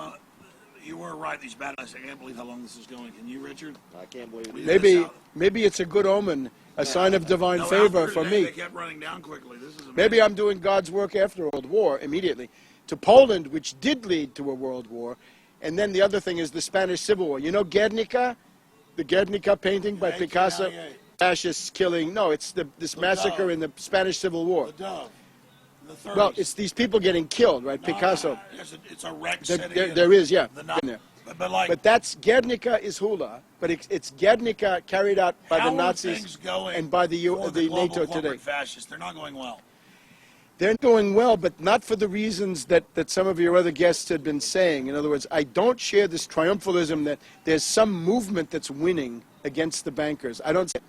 you were right, these bad guys. I can't believe how long this is going. Can you, Richard?
I can't believe it.
Maybe it's a good omen, a sign of divine favor for me.
They kept running down quickly. This is amazing.
Maybe I'm doing God's work after a world war immediately. To Poland, which did lead to a world war. And then the other thing is the Spanish Civil War. You know Guernica? The Guernica painting by Picasso? Fascists killing. No, it's this massacre in the Spanish Civil War.
The Dove. The 30s.
Well, it's these people getting killed, right?
No,
Picasso.
It's a wreck city.
There is, yeah.
But
that's Guernica is Hula, but it's Guernica carried out by the Nazis and by the NATO today.
Fascists, they're not going well.
They're going well, but not for the reasons that some of your other guests had been saying. In other words, I don't share this triumphalism that there's some movement that's winning against the bankers. I don't say.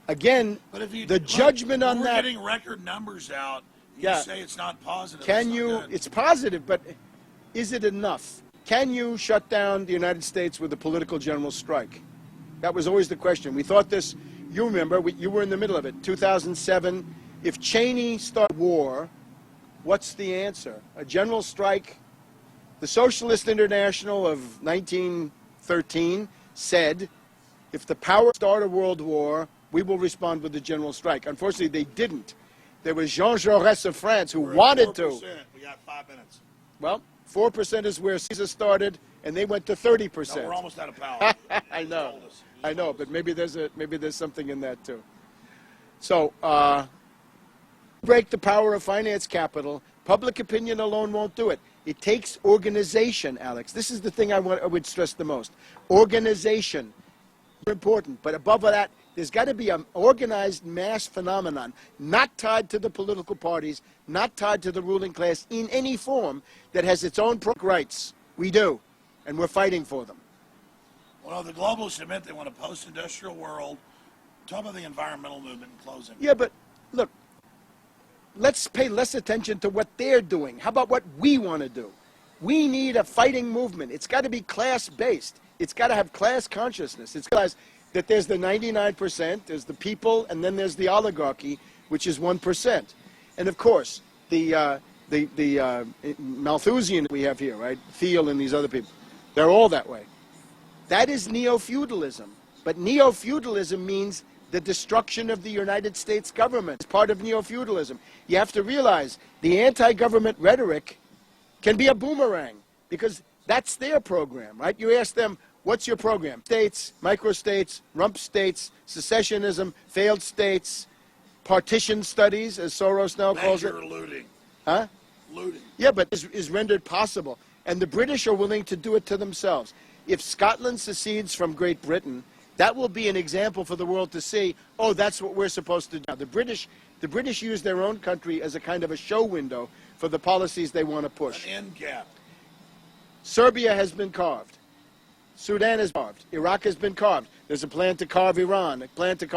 Again, the judgment on that.
We're getting record numbers out. You say it's not positive.
It's positive, but is it enough? Can you shut down the United States with a political general strike? That was always the question. We thought this, you remember, you were in the middle of it, 2007. If Cheney started war, what's the answer? A general strike? The Socialist International of 1913 said, if the powers start a world war, we will respond with a general strike. Unfortunately, they didn't. There was Jean Jaurès of France who wanted to.
We got 5 minutes.
Well, 4% is where Caesar started, and they went to 30%.
No, we're almost out of power.
I know, but maybe there's something in that too. So, break the power of finance capital. Public opinion alone won't do it. It takes organization, Alex. This is the thing I would stress the most. Organization, important. But above that, there's got to be an organized mass phenomenon, not tied to the political parties, not tied to the ruling class in any form, that has its own rights. We do, and we're fighting for them.
Well, the globalists admit they want a post-industrial world. Talk about the environmental movement in closing.
Yeah, but look, let's pay less attention to what they're doing. How about what we want to do? We need a fighting movement. It's got to be class-based. It's got to have class consciousness. It's got that there's the 99%, there's the people, and then there's the oligarchy, which is 1%. And of course, the Malthusian we have here, right? Thiel and these other people, they're all that way. That is neo-feudalism. But neo-feudalism means the destruction of the United States government. It's part of neo-feudalism. You have to realize the anti-government rhetoric can be a boomerang because that's their program, right? You ask them, what's your program? States, microstates, rump states, secessionism, failed states, partition studies, as Soros now calls it.
Looting.
Huh?
Looting.
Yeah, but is rendered possible. And the British are willing to do it to themselves. If Scotland secedes from Great Britain, that will be an example for the world to see, oh, that's what we're supposed to do. The British use their own country as a kind of a show window for the policies they want to push.
An end cap.
Serbia has been carved. Sudan has been carved. Iraq has been carved. There's a plan to carve Iran, a plan to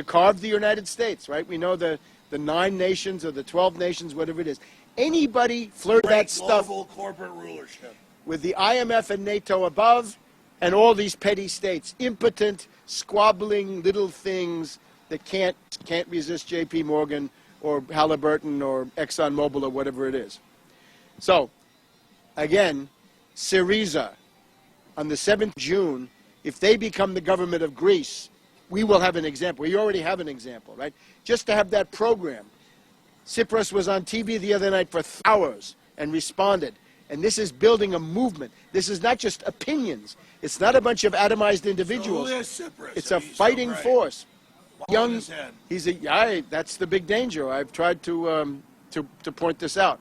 carve the United States, right? We know the 9 nations or the 12 nations, whatever it is. Anybody flirt that stuff
global corporate rulership
with the IMF and NATO above and all these petty states, impotent, squabbling little things that can't resist J.P. Morgan or Halliburton or ExxonMobil or whatever it is. So, again, Syriza, on the 7th of June, if they become the government of Greece, we will have an example. We already have an example, right? Just to have that program. Tsipras was on TV the other night for hours and responded. And this is building a movement. This is not just opinions. It's not a bunch of atomized individuals.
So who is Tsipras?
It's a fighting force.
Young.
That's the big danger. I've tried to point this out.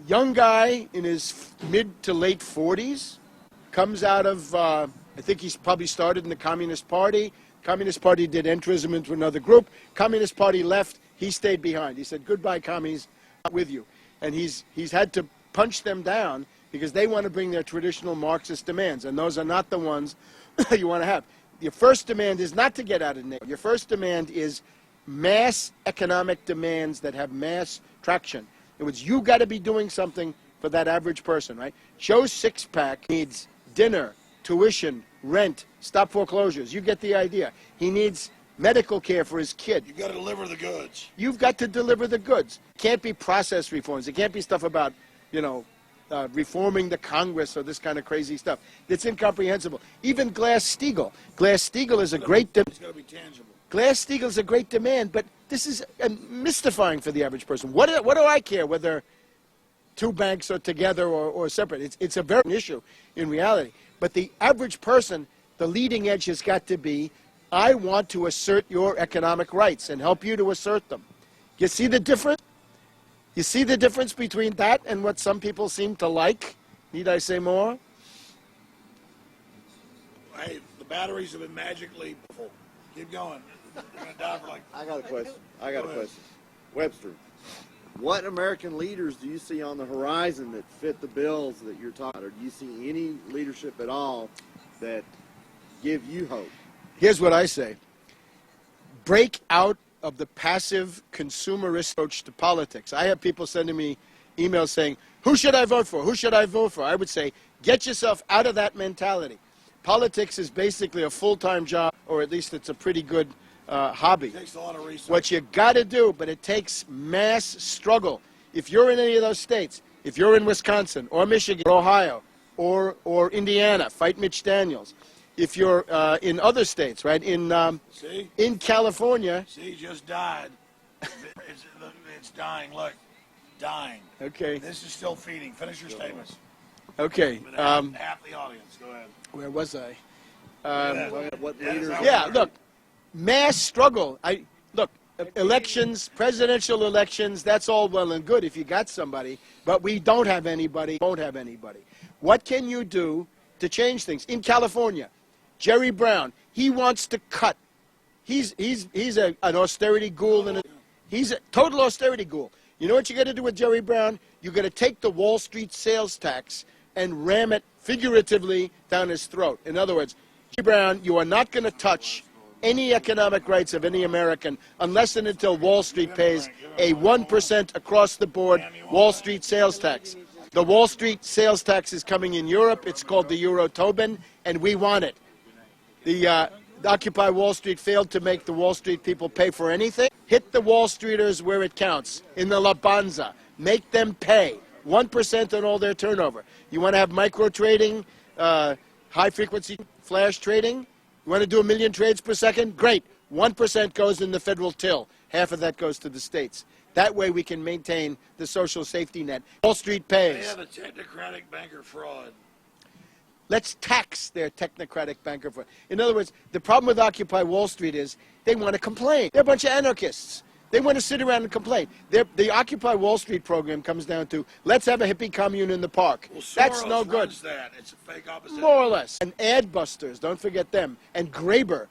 Young guy in his mid to late 40s, comes out of, I think he's probably started in the Communist Party. Communist Party did entrism into another group. Communist Party left. He stayed behind. He said, goodbye, commies, not with you. And he's had to punch them down because they want to bring their traditional Marxist demands, and those are not the ones you want to have. Your first demand is not to get out of NATO. Your first demand is mass economic demands that have mass traction. In other words, you got to be doing something for that average person, right? Joe's six-pack needs dinner, tuition, rent, stop foreclosures. You get the idea. He needs medical care for his kid.
You've got to deliver the goods.
You've got to deliver the goods. It can't be process reforms. It can't be stuff about, reforming the Congress or this kind of crazy stuff. It's incomprehensible. Even Glass-Steagall. Glass-Steagall is a great...
It's got to be tangible.
Glass-Steagall is a great demand, but this is mystifying for the average person. What do I care whether two banks are together or separate? It's a very issue in reality. But the average person, the leading edge has got to be, I want to assert your economic rights and help you to assert them. You see the difference? You see the difference between that and what some people seem to like? Need I say more?
Hey, the batteries have been magically full. Keep going. You're going to die for like...
I got a question. Webster, what American leaders do you see on the horizon that fit the bills that you're talking about? Or do you see any leadership at all that give you hope?
Here's what I say. Break out of the passive consumerist approach to politics. I have people sending me emails saying, who should I vote for? Who should I vote for? I would say, get yourself out of that mentality. Politics is basically a full-time job, or at least it's a pretty good hobby.
It takes a lot of research.
What you got to do, but it takes mass struggle. If you're in any of those states, if you're in Wisconsin or Michigan or Ohio or Indiana, fight Mitch Daniels. If you're in other states, right, in California.
See, just died. It's dying. Look, dying.
Okay.
This is still feeding. Finish your statements.
Okay.
Half the audience. Go ahead.
Where was I?
What leaders?
Yeah, look, mass struggle. Elections, presidential elections, that's all well and good if you got somebody, but we don't have anybody, won't have anybody. What can you do to change things? In California, Jerry Brown, he wants to cut. He's an austerity ghoul, and he's a total austerity ghoul. You know what you got to do with Jerry Brown? You got to take the Wall Street sales tax and ram it figuratively down his throat. In other words, Jerry Brown, you are not going to touch any economic rights of any American unless and until Wall Street pays a 1% across the board Wall Street sales tax. The Wall Street sales tax is coming in Europe. It's called the Euro Tobin, and we want it. The Occupy Wall Street failed to make the Wall Street people pay for anything. Hit the Wall Streeters where it counts, in the La Banza. Make them pay 1% on all their turnover. You want to have micro trading, high-frequency flash trading? You want to do 1 million trades per second? Great. 1% goes in the federal till. Half of that goes to the states. That way we can maintain the social safety net. Wall Street
They
pays.
have a technocratic banker fraud.
Let's tax their technocratic banker fraud. In other words, the problem with Occupy Wall Street is they want to complain. They're a bunch of anarchists. They want to sit around and complain. The Occupy Wall Street program comes down to, let's have a hippie commune in the park.
Well, Soros
That's no good.
runs that. It's a fake opposition.
More or less. And Adbusters, don't forget them. And Graeber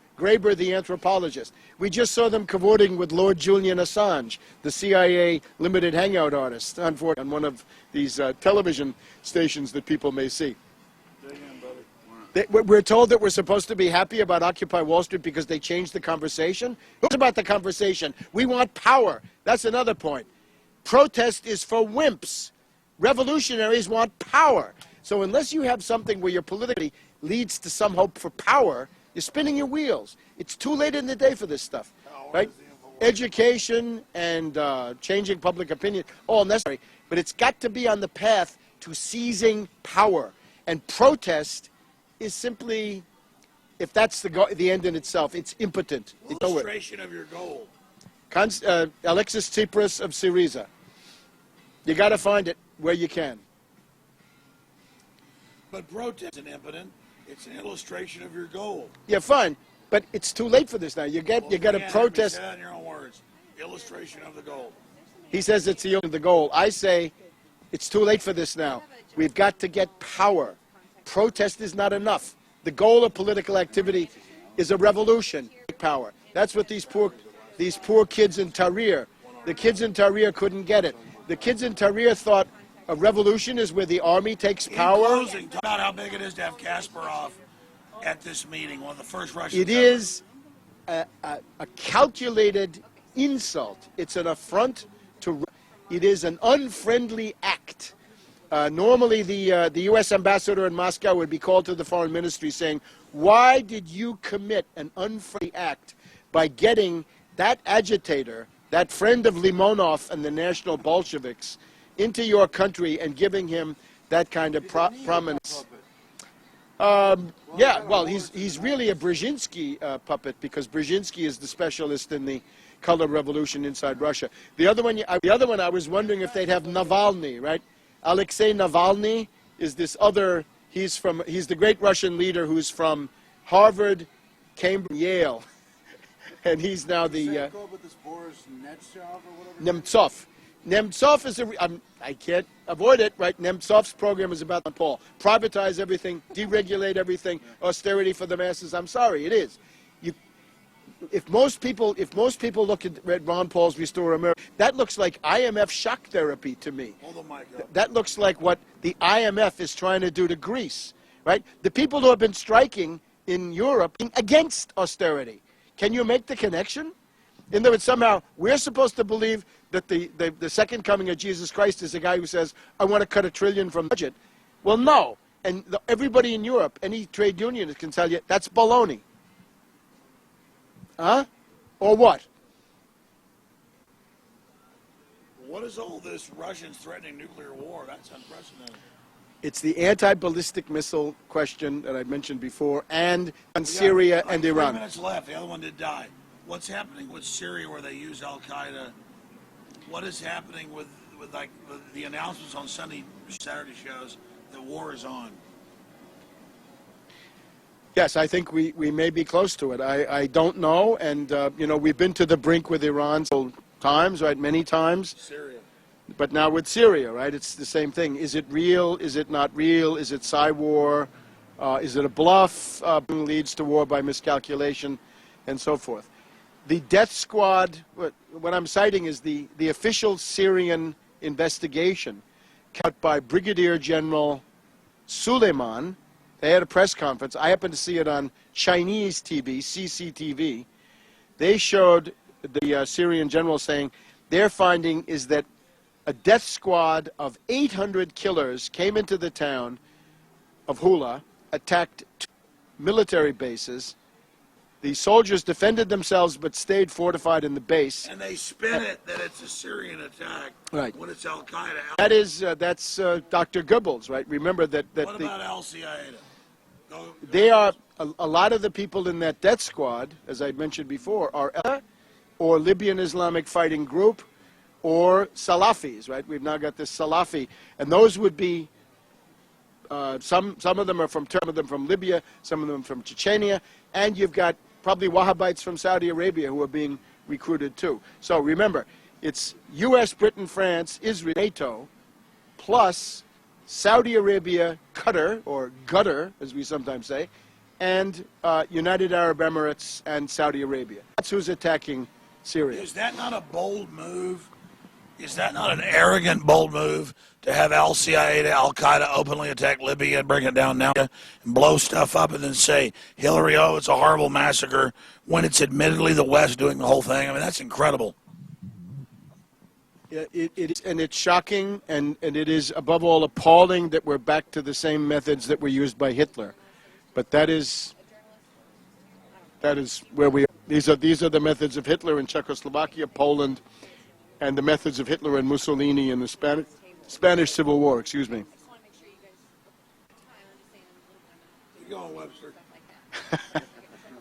the anthropologist. We just saw them cavorting with Lord Julian Assange, the CIA limited hangout artist, unfortunately, on one of these television stations that people may see. We're told that we're supposed to be happy about Occupy Wall Street because they changed the conversation. Who's about the conversation? We want power. That's another point. Protest is for wimps. Revolutionaries want power. So unless you have something where your politically leads to some hope for power, you're spinning your wheels. It's too late in the day for this stuff, right? Education and changing public opinion, all necessary, but it's got to be on the path to seizing power. And protest is simply, if that's the end in itself, it's impotent.
Illustration of your goal.
Alexis Tsipras of Syriza. You got to find it where you can.
But protest isn't impotent. It's an illustration of your goal.
Yeah, fine, but it's too late for this now. You got to protest.
Say that in your own words. Illustration of the goal.
He says it's the goal. I say it's too late for this now. We've got to get power. Protest is not enough. The goal of political activity is a revolution. Power. That's what these poor kids in Tahrir. The kids in Tahrir couldn't get it. The kids in Tahrir thought a revolution is where the army takes power.
In closing, talk about how big it is to have Kasparov at this meeting, one of the first Russians.
It is a calculated insult. It's an affront to. It is an unfriendly act. Normally, the U.S. ambassador in Moscow would be called to the foreign ministry saying, why did you commit an unfriendly act by getting that agitator, that friend of Limonov and the National Bolsheviks, into your country and giving him that kind of prominence? Yeah, well, he's really a Brzezinski puppet, because Brzezinski is the specialist in the color revolution inside Russia. The other one, I was wondering if they'd have Navalny, right? Alexei Navalny is this other. He's the great Russian leader who's from Harvard, Cambridge, Yale, and he's now the Nemtsov. Nemtsov is I can't avoid it, right? Nemtsov's program is about Paul. Privatize everything, deregulate everything, austerity for the masses. I'm sorry, it is. If most people look at Ron Paul's Restore America, that looks like IMF shock therapy to me.
Hold on, Mike.
That looks like what the IMF is trying to do to Greece, right? The people who have been striking in Europe against austerity. Can you make the connection? In other words, somehow we're supposed to believe that the second coming of Jesus Christ is a guy who says, I want to cut $1 trillion from the budget. Well, no. And everybody in Europe, any trade unionist can tell you that's baloney. Huh? Or what?
What is all this Russians threatening nuclear war? That's unprecedented.
It's the anti-ballistic missile question that I mentioned before, and on Syria and Iran.
3 minutes left. The other one did die. What's happening with Syria where they use Al-Qaeda? What is happening with like the announcements on Saturday shows that war is on?
Yes, I think we may be close to it. I don't know, and we've been to the brink with Iran several times, right? Many times.
Syria.
But now with Syria, right? It's the same thing. Is it real? Is it not real? Is it Psy-war? Is it a bluff? Leads to war by miscalculation, and so forth. The death squad. What I'm citing is the official Syrian investigation, cut by Brigadier General Suleiman. They had a press conference. I happened to see it on Chinese TV, CCTV. They showed the Syrian general saying their finding is that a death squad of 800 killers came into the town of Hula, attacked 2 military bases. The soldiers defended themselves but stayed fortified in the base.
And they spin it that it's a Syrian attack,
right?
When it's Al-Qaeda.
That's Dr. Goebbels, right? Remember that.
What about Al-Qaeda?
they are a lot of the people in that death squad, as I mentioned before, are or Libyan Islamic Fighting Group or Salafis, right? We've now got this Salafi, and those would be some of them are some of them from Libya, some of them from Chechnya, and you've got probably Wahhabites from Saudi Arabia who are being recruited too. So remember, it's U.S., Britain, France, Israel, NATO, plus Saudi Arabia, Qatar, or Qatar, as we sometimes say, and United Arab Emirates and Saudi Arabia. That's who's attacking Syria.
Is that not a bold move? Is that not an arrogant, bold move to have al-CIA to al-Qaeda openly attack Libya and bring it down now and blow stuff up and then say, Hillary, oh, it's a horrible massacre, when it's admittedly the West doing the whole thing? I mean, that's incredible.
It is, and it's shocking, and it is above all appalling that we're back to the same methods that were used by Hitler. But that is where we are. These are the methods of Hitler in Czechoslovakia, Poland, and the methods of Hitler and Mussolini in the Spanish Civil War. Excuse me.
Keep going, Webster.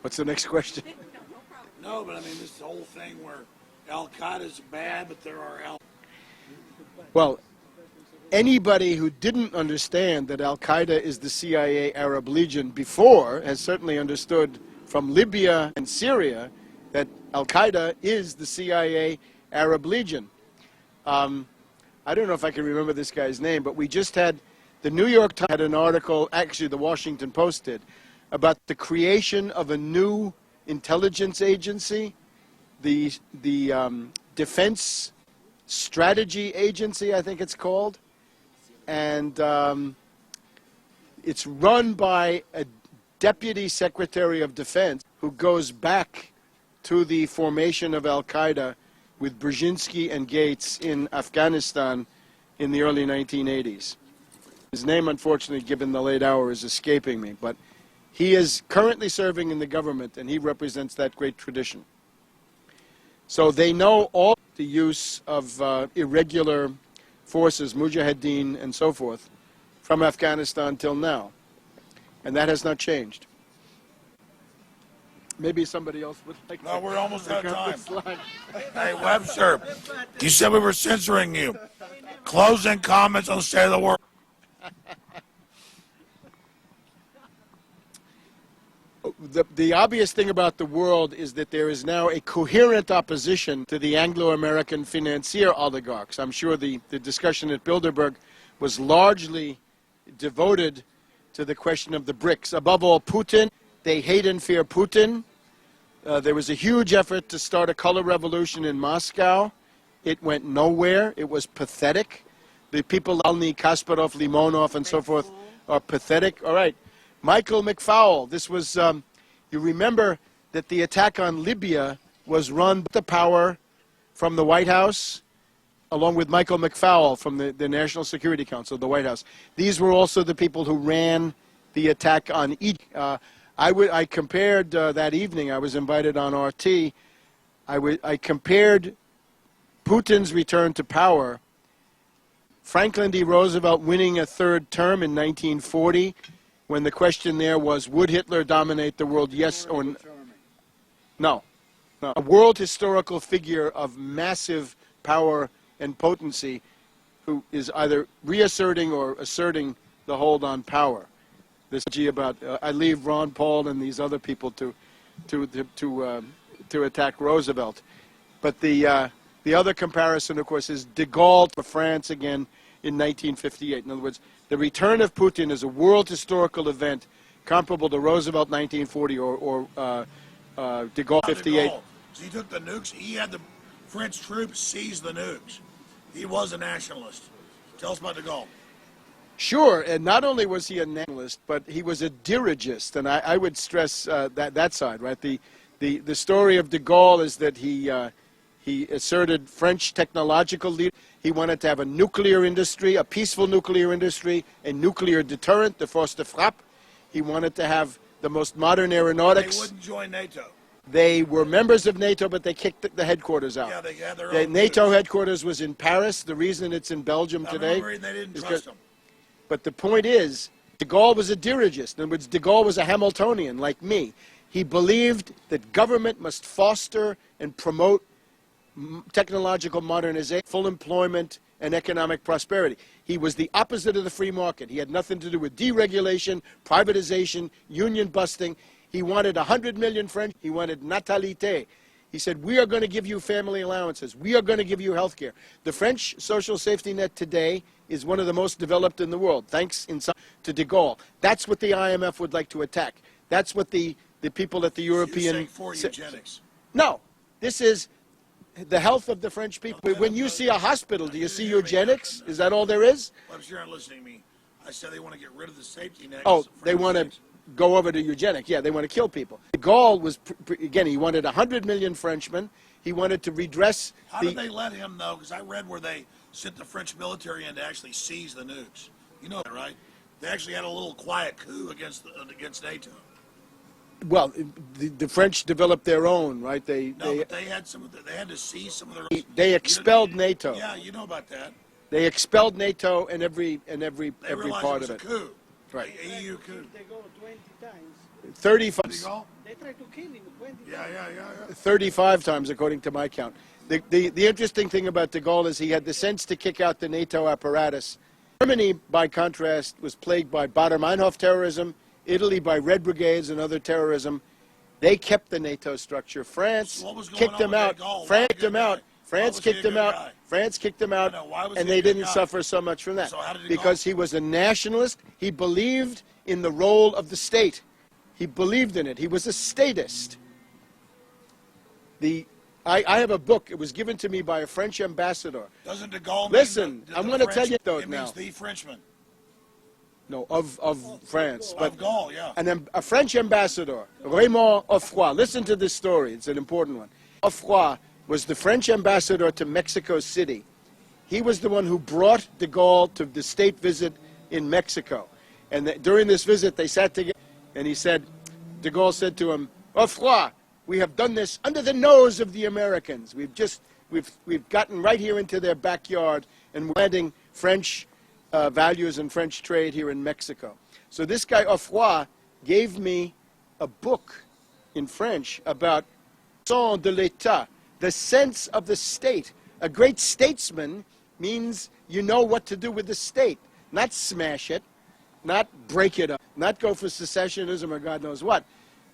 What's the next question?
No, but I mean, this whole thing where al-Qaeda's bad, but there are
Well, anybody who didn't understand that al-Qaeda is the CIA Arab Legion before has certainly understood from Libya and Syria that al-Qaeda is the CIA Arab Legion. I don't know if I can remember this guy's name, but we just had, the New York Times had an article, actually the Washington Post did, about the creation of a new intelligence agency, the Defense Strategy Agency, I think it's called, and it's run by a Deputy Secretary of Defense who goes back to the formation of al-Qaeda with Brzezinski and Gates in Afghanistan in the early 1980s. His name, unfortunately, given the late hour, is escaping me, but he is currently serving in the government, and he represents that great tradition. So they know all the use of irregular forces, mujahideen and so forth, from Afghanistan till now. And that has not changed. Maybe somebody else would like to...
No, we're almost out of time. Hey, Webster, you said we were censoring you. Closing comments on the state of the world.
The obvious thing about the world is that there is now a coherent opposition to the Anglo-American financier oligarchs. I'm sure the discussion at Bilderberg was largely devoted to the question of the BRICS. Above all, Putin. They hate and fear Putin. There was a huge effort to start a color revolution in Moscow. It went nowhere. It was pathetic. The people, Navalny, Kasparov, Limonov, and so forth, are pathetic. All right. Michael McFaul. This was, you remember that the attack on Libya was run by the power from the White House, along with Michael McFaul from the National Security Council, the White House. These were also the people who ran the attack on Egypt. I compared that evening, I was invited on RT, I compared Putin's return to power, Franklin D. Roosevelt winning a third term in 1940, when the question there was, would Hitler dominate the world, yes or no? No. A world historical figure of massive power and potency who is either reasserting or asserting the hold on power. This about I leave Ron Paul and these other people to attack Roosevelt, but the other comparison, of course, is de Gaulle to France again in 1958. In other words, the return of Putin is a world historical event comparable to Roosevelt 1940 or de Gaulle 58.
So he took the nukes. He had the French troops seize the nukes. He was a nationalist. Tell us about de Gaulle.
Sure, and not only was he a nationalist, but he was a dirigist, and I would stress that side, right? The story of de Gaulle is that he asserted French technological leadership. He wanted to have a nuclear industry, a peaceful nuclear industry, a nuclear deterrent, the force de frappe. He wanted to have the most modern aeronautics.
They wouldn't join NATO.
They were members of NATO, but they kicked the headquarters out.
Yeah, they had their own
NATO
nukes.
Headquarters was in Paris. The reason it's in Belgium today
They didn't trust them.
But the point is De Gaulle was a dirigist. In other words, De Gaulle was a Hamiltonian like me. He believed that government must foster and promote technological modernization, full employment, and economic prosperity. He was the opposite of the free market. He had nothing to do with deregulation, privatization, union busting. He wanted 100 million French. He wanted natalité. He said, we are going to give you family allowances. We are going to give you health care. The French social safety net today is one of the most developed in the world, thanks to de Gaulle. That's what the IMF would like to attack. That's what the people at the European...
You're saying for eugenics.
No, this is the health of the French people.
Okay,
when you see a hospital, do you see eugenics? Is that all there is?
Well, you're not listening to me. I said they want to get rid of the safety net.
Oh,
for
they want to
eugenics.
go over to eugenics. Yeah, they want to kill people. De Gaulle was, again, he wanted 100 million Frenchmen. He wanted to redress
How did they let him, though? Because I read where they sent the French military in to actually seize the nukes. You know that, right? They actually had a little quiet coup against NATO.
Well, the French developed their own, right?
But they had they had to seize some of their.
They expelled NATO.
Yeah, you know about that.
They expelled NATO and every
They realized
part
it was
of it.
a coup.
Right.
A EU coup.
They go 20 times.
35,
Did he go?
They try to kill him 20
Yeah,
times.
yeah.
35 times, according to my count. The interesting thing about de Gaulle is he had the sense to kick out the NATO apparatus. Germany, by contrast, was plagued by Baader-Meinhof terrorism, Italy by Red Brigades and other terrorism. They kept the NATO structure. France
So what was going
kicked
on
them
with
out.
de Gaulle? Why
France
was
kicked
he a
them
good
out.
guy?
France
Why was he
kicked
a
them
good
out.
guy?
France kicked them out.
I know. Why was
And
he a
they
good
didn't
guy?
suffer so much from that.
So how did he
Because
go?
he was a nationalist. He believed in the role of the state. He believed in it. He was a statist. I have a book. It was given to me by a French ambassador.
Doesn't de Gaulle
Listen,
mean
I'm going to tell you though
it
now.
means the Frenchman.
No, of France. But
Of Gaulle, yeah.
a French ambassador, Raymond Offroy. Listen to this story. It's an important one. Offroy was the French ambassador to Mexico City. He was the one who brought de Gaulle to the state visit in Mexico. And during this visit, they sat together, and he said, de Gaulle said to him, Offroy, we have done this under the nose of the Americans. We've gotten right here into their backyard, and we're landing French values and French trade here in Mexico. So this guy, Offroy, gave me a book in French about sens de l'État, the sense of the state. A great statesman means you know what to do with the state, not smash it, not break it up, not go for secessionism or God knows what,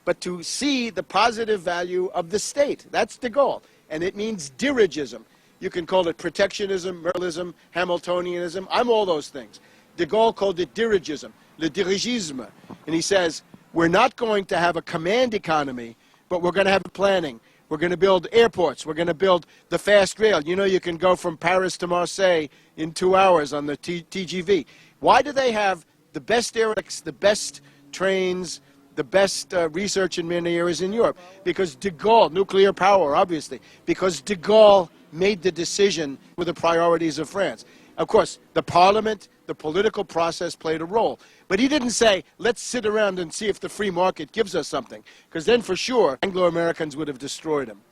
but to see the positive value of the state. That's de Gaulle. And it means dirigism. You can call it protectionism, Merlism, Hamiltonianism. I'm all those things. De Gaulle called it dirigism, le dirigisme. And he says, we're not going to have a command economy, but we're going to have planning. We're going to build airports. We're going to build the fast rail. You know, you can go from Paris to Marseille in 2 hours on the TGV. Why do they have the best airports, the best trains, the best research in many areas in Europe? Because de Gaulle, nuclear power, obviously, because de Gaulle made the decision with the priorities of France. Of course, the parliament, the political process played a role. But he didn't say, let's sit around and see if the free market gives us something. Because then for sure, Anglo-Americans would have destroyed him.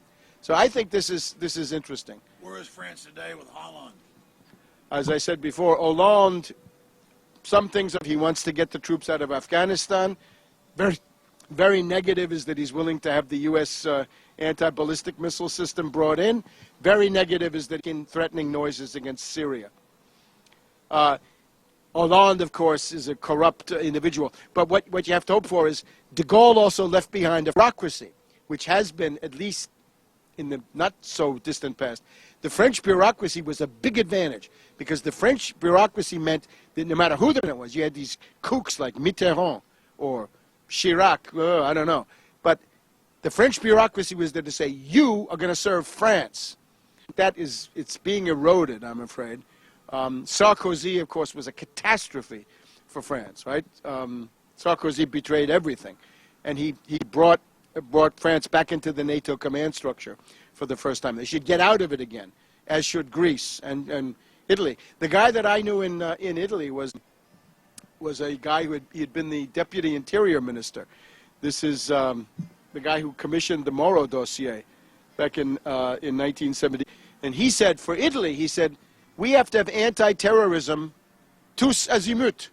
So I think this is interesting.
Where is France today with Holland?
As I said before, Hollande, some things he wants to get the troops out of Afghanistan. Very negative is that he's willing to have the U.S. Anti-ballistic missile system brought in. Very negative is that in threatening noises against Syria. Hollande, of course, is a corrupt individual. But what you have to hope for is de Gaulle also left behind a bureaucracy, which has been, at least in the not so distant past, the French bureaucracy was a big advantage because the French bureaucracy meant that no matter who it was, you had these kooks like Mitterrand or Chirac, I don't know. But the French bureaucracy was there to say, you are going to serve France. It's being eroded, I'm afraid. Sarkozy, of course, was a catastrophe for France, right? Sarkozy betrayed everything. And he brought France back into the NATO command structure for the first time. They should get out of it again, as should Greece and Italy. The guy that I knew in Italy was a guy who had been the deputy interior minister. This is the guy who commissioned the Moro dossier back in 1970. And he said, for Italy, he said, we have to have anti-terrorism tous azimut.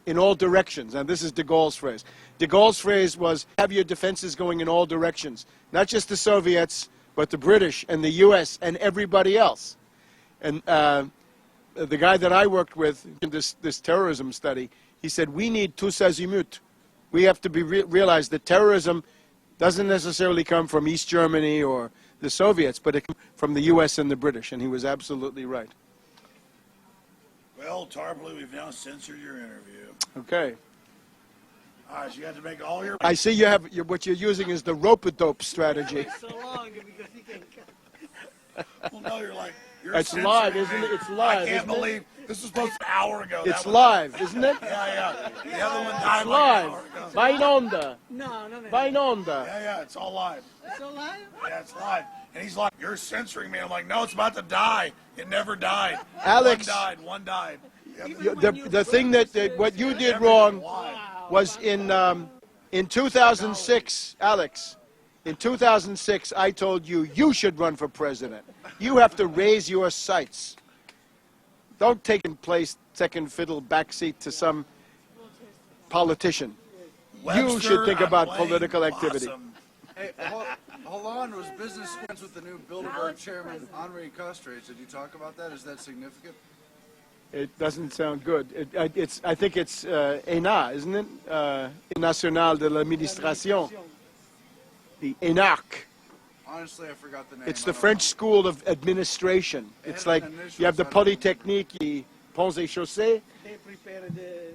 in all directions. And this is de Gaulle's phrase. De Gaulle's phrase was, have your defenses going in all directions. Not just the Soviets, but the British and the U.S. and everybody else. And the guy that I worked with in this terrorism study, he said, we need tous azimuts. We have to realize that terrorism doesn't necessarily come from East Germany or the Soviets, but it comes from the U.S. and the British. And he was absolutely right.
Well, Tarpley, we've now censored your interview.
Okay.
All right, so you have to make all your...
I see you have, what you're using is the rope-a-dope strategy.
So long because he can cut.
Well, no, you're like... You're
It's
censoring
live,
me.
isn't it? It's live,
I can't
isn't it?
believe... This was supposed to be an hour ago.
It's
That was-
live, isn't it?
Yeah. The other one died
It's
like an hour
live.
ago.
Vai in onda.
No, no, no.
Vai in onda.
Yeah, it's all live.
It's so live?
Yeah, it's live. And he's like, you're censoring me. I'm like, no, it's about to die. It never died.
Alex.
One died.
The thing that what you did wrong was in 2006, Alex. In 2006, I told you you should run for president. You have to raise your sights. Don't take in place second fiddle backseat to some politician. You should think about political activity.
Hey, Hollande was business friends with the new Bilderberger chairman, Henri Costres. Did you talk about that? Is that significant?
It doesn't sound good. I think it's ENA, isn't it? National de l'Administration. The ENAC.
Honestly, I forgot the name.
It's the French School of Administration. It's like you have the Polytechnique, the Ponts et Chaussées.
They prepare the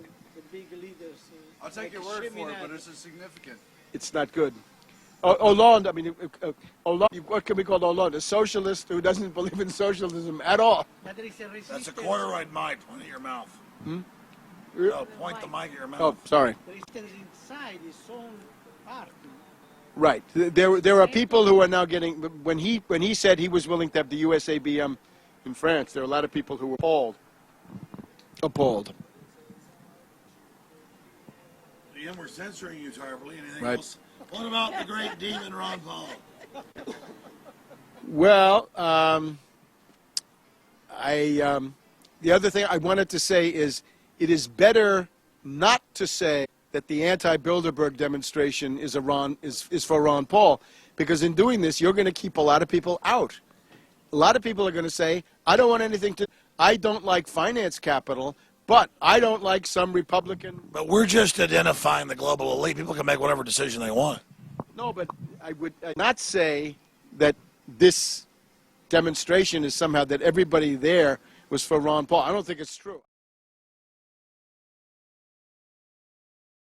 big leaders.
I'll take your word for it, but is it significant?
It's not good. Hollande, I mean, Hollande, what can we call Hollande? A socialist who doesn't believe in socialism at all.
But there is a
That's a
resistance.
corduroy mic. Point at your mouth. No, point the mic at your mouth.
Oh, sorry.
Resistance inside his own party.
Right. There are people who are now getting, when he said he was willing to have the USABM in France, there are a lot of people who were appalled.
Again, we're censoring you, Tarpley. Anything
Right.
else? What about the great demon Ron Paul?
Well, the other thing I wanted to say is it is better not to say that the anti-Bilderberg demonstration is for Ron Paul, because in doing this, you're going to keep a lot of people out. A lot of people are going to say, I don't want anything to, I don't like finance capital, but I don't like some Republican.
But we're just identifying the global elite. People can make whatever decision they want.
No, but I would not say that this demonstration is somehow that everybody there was for Ron Paul. I don't think it's true.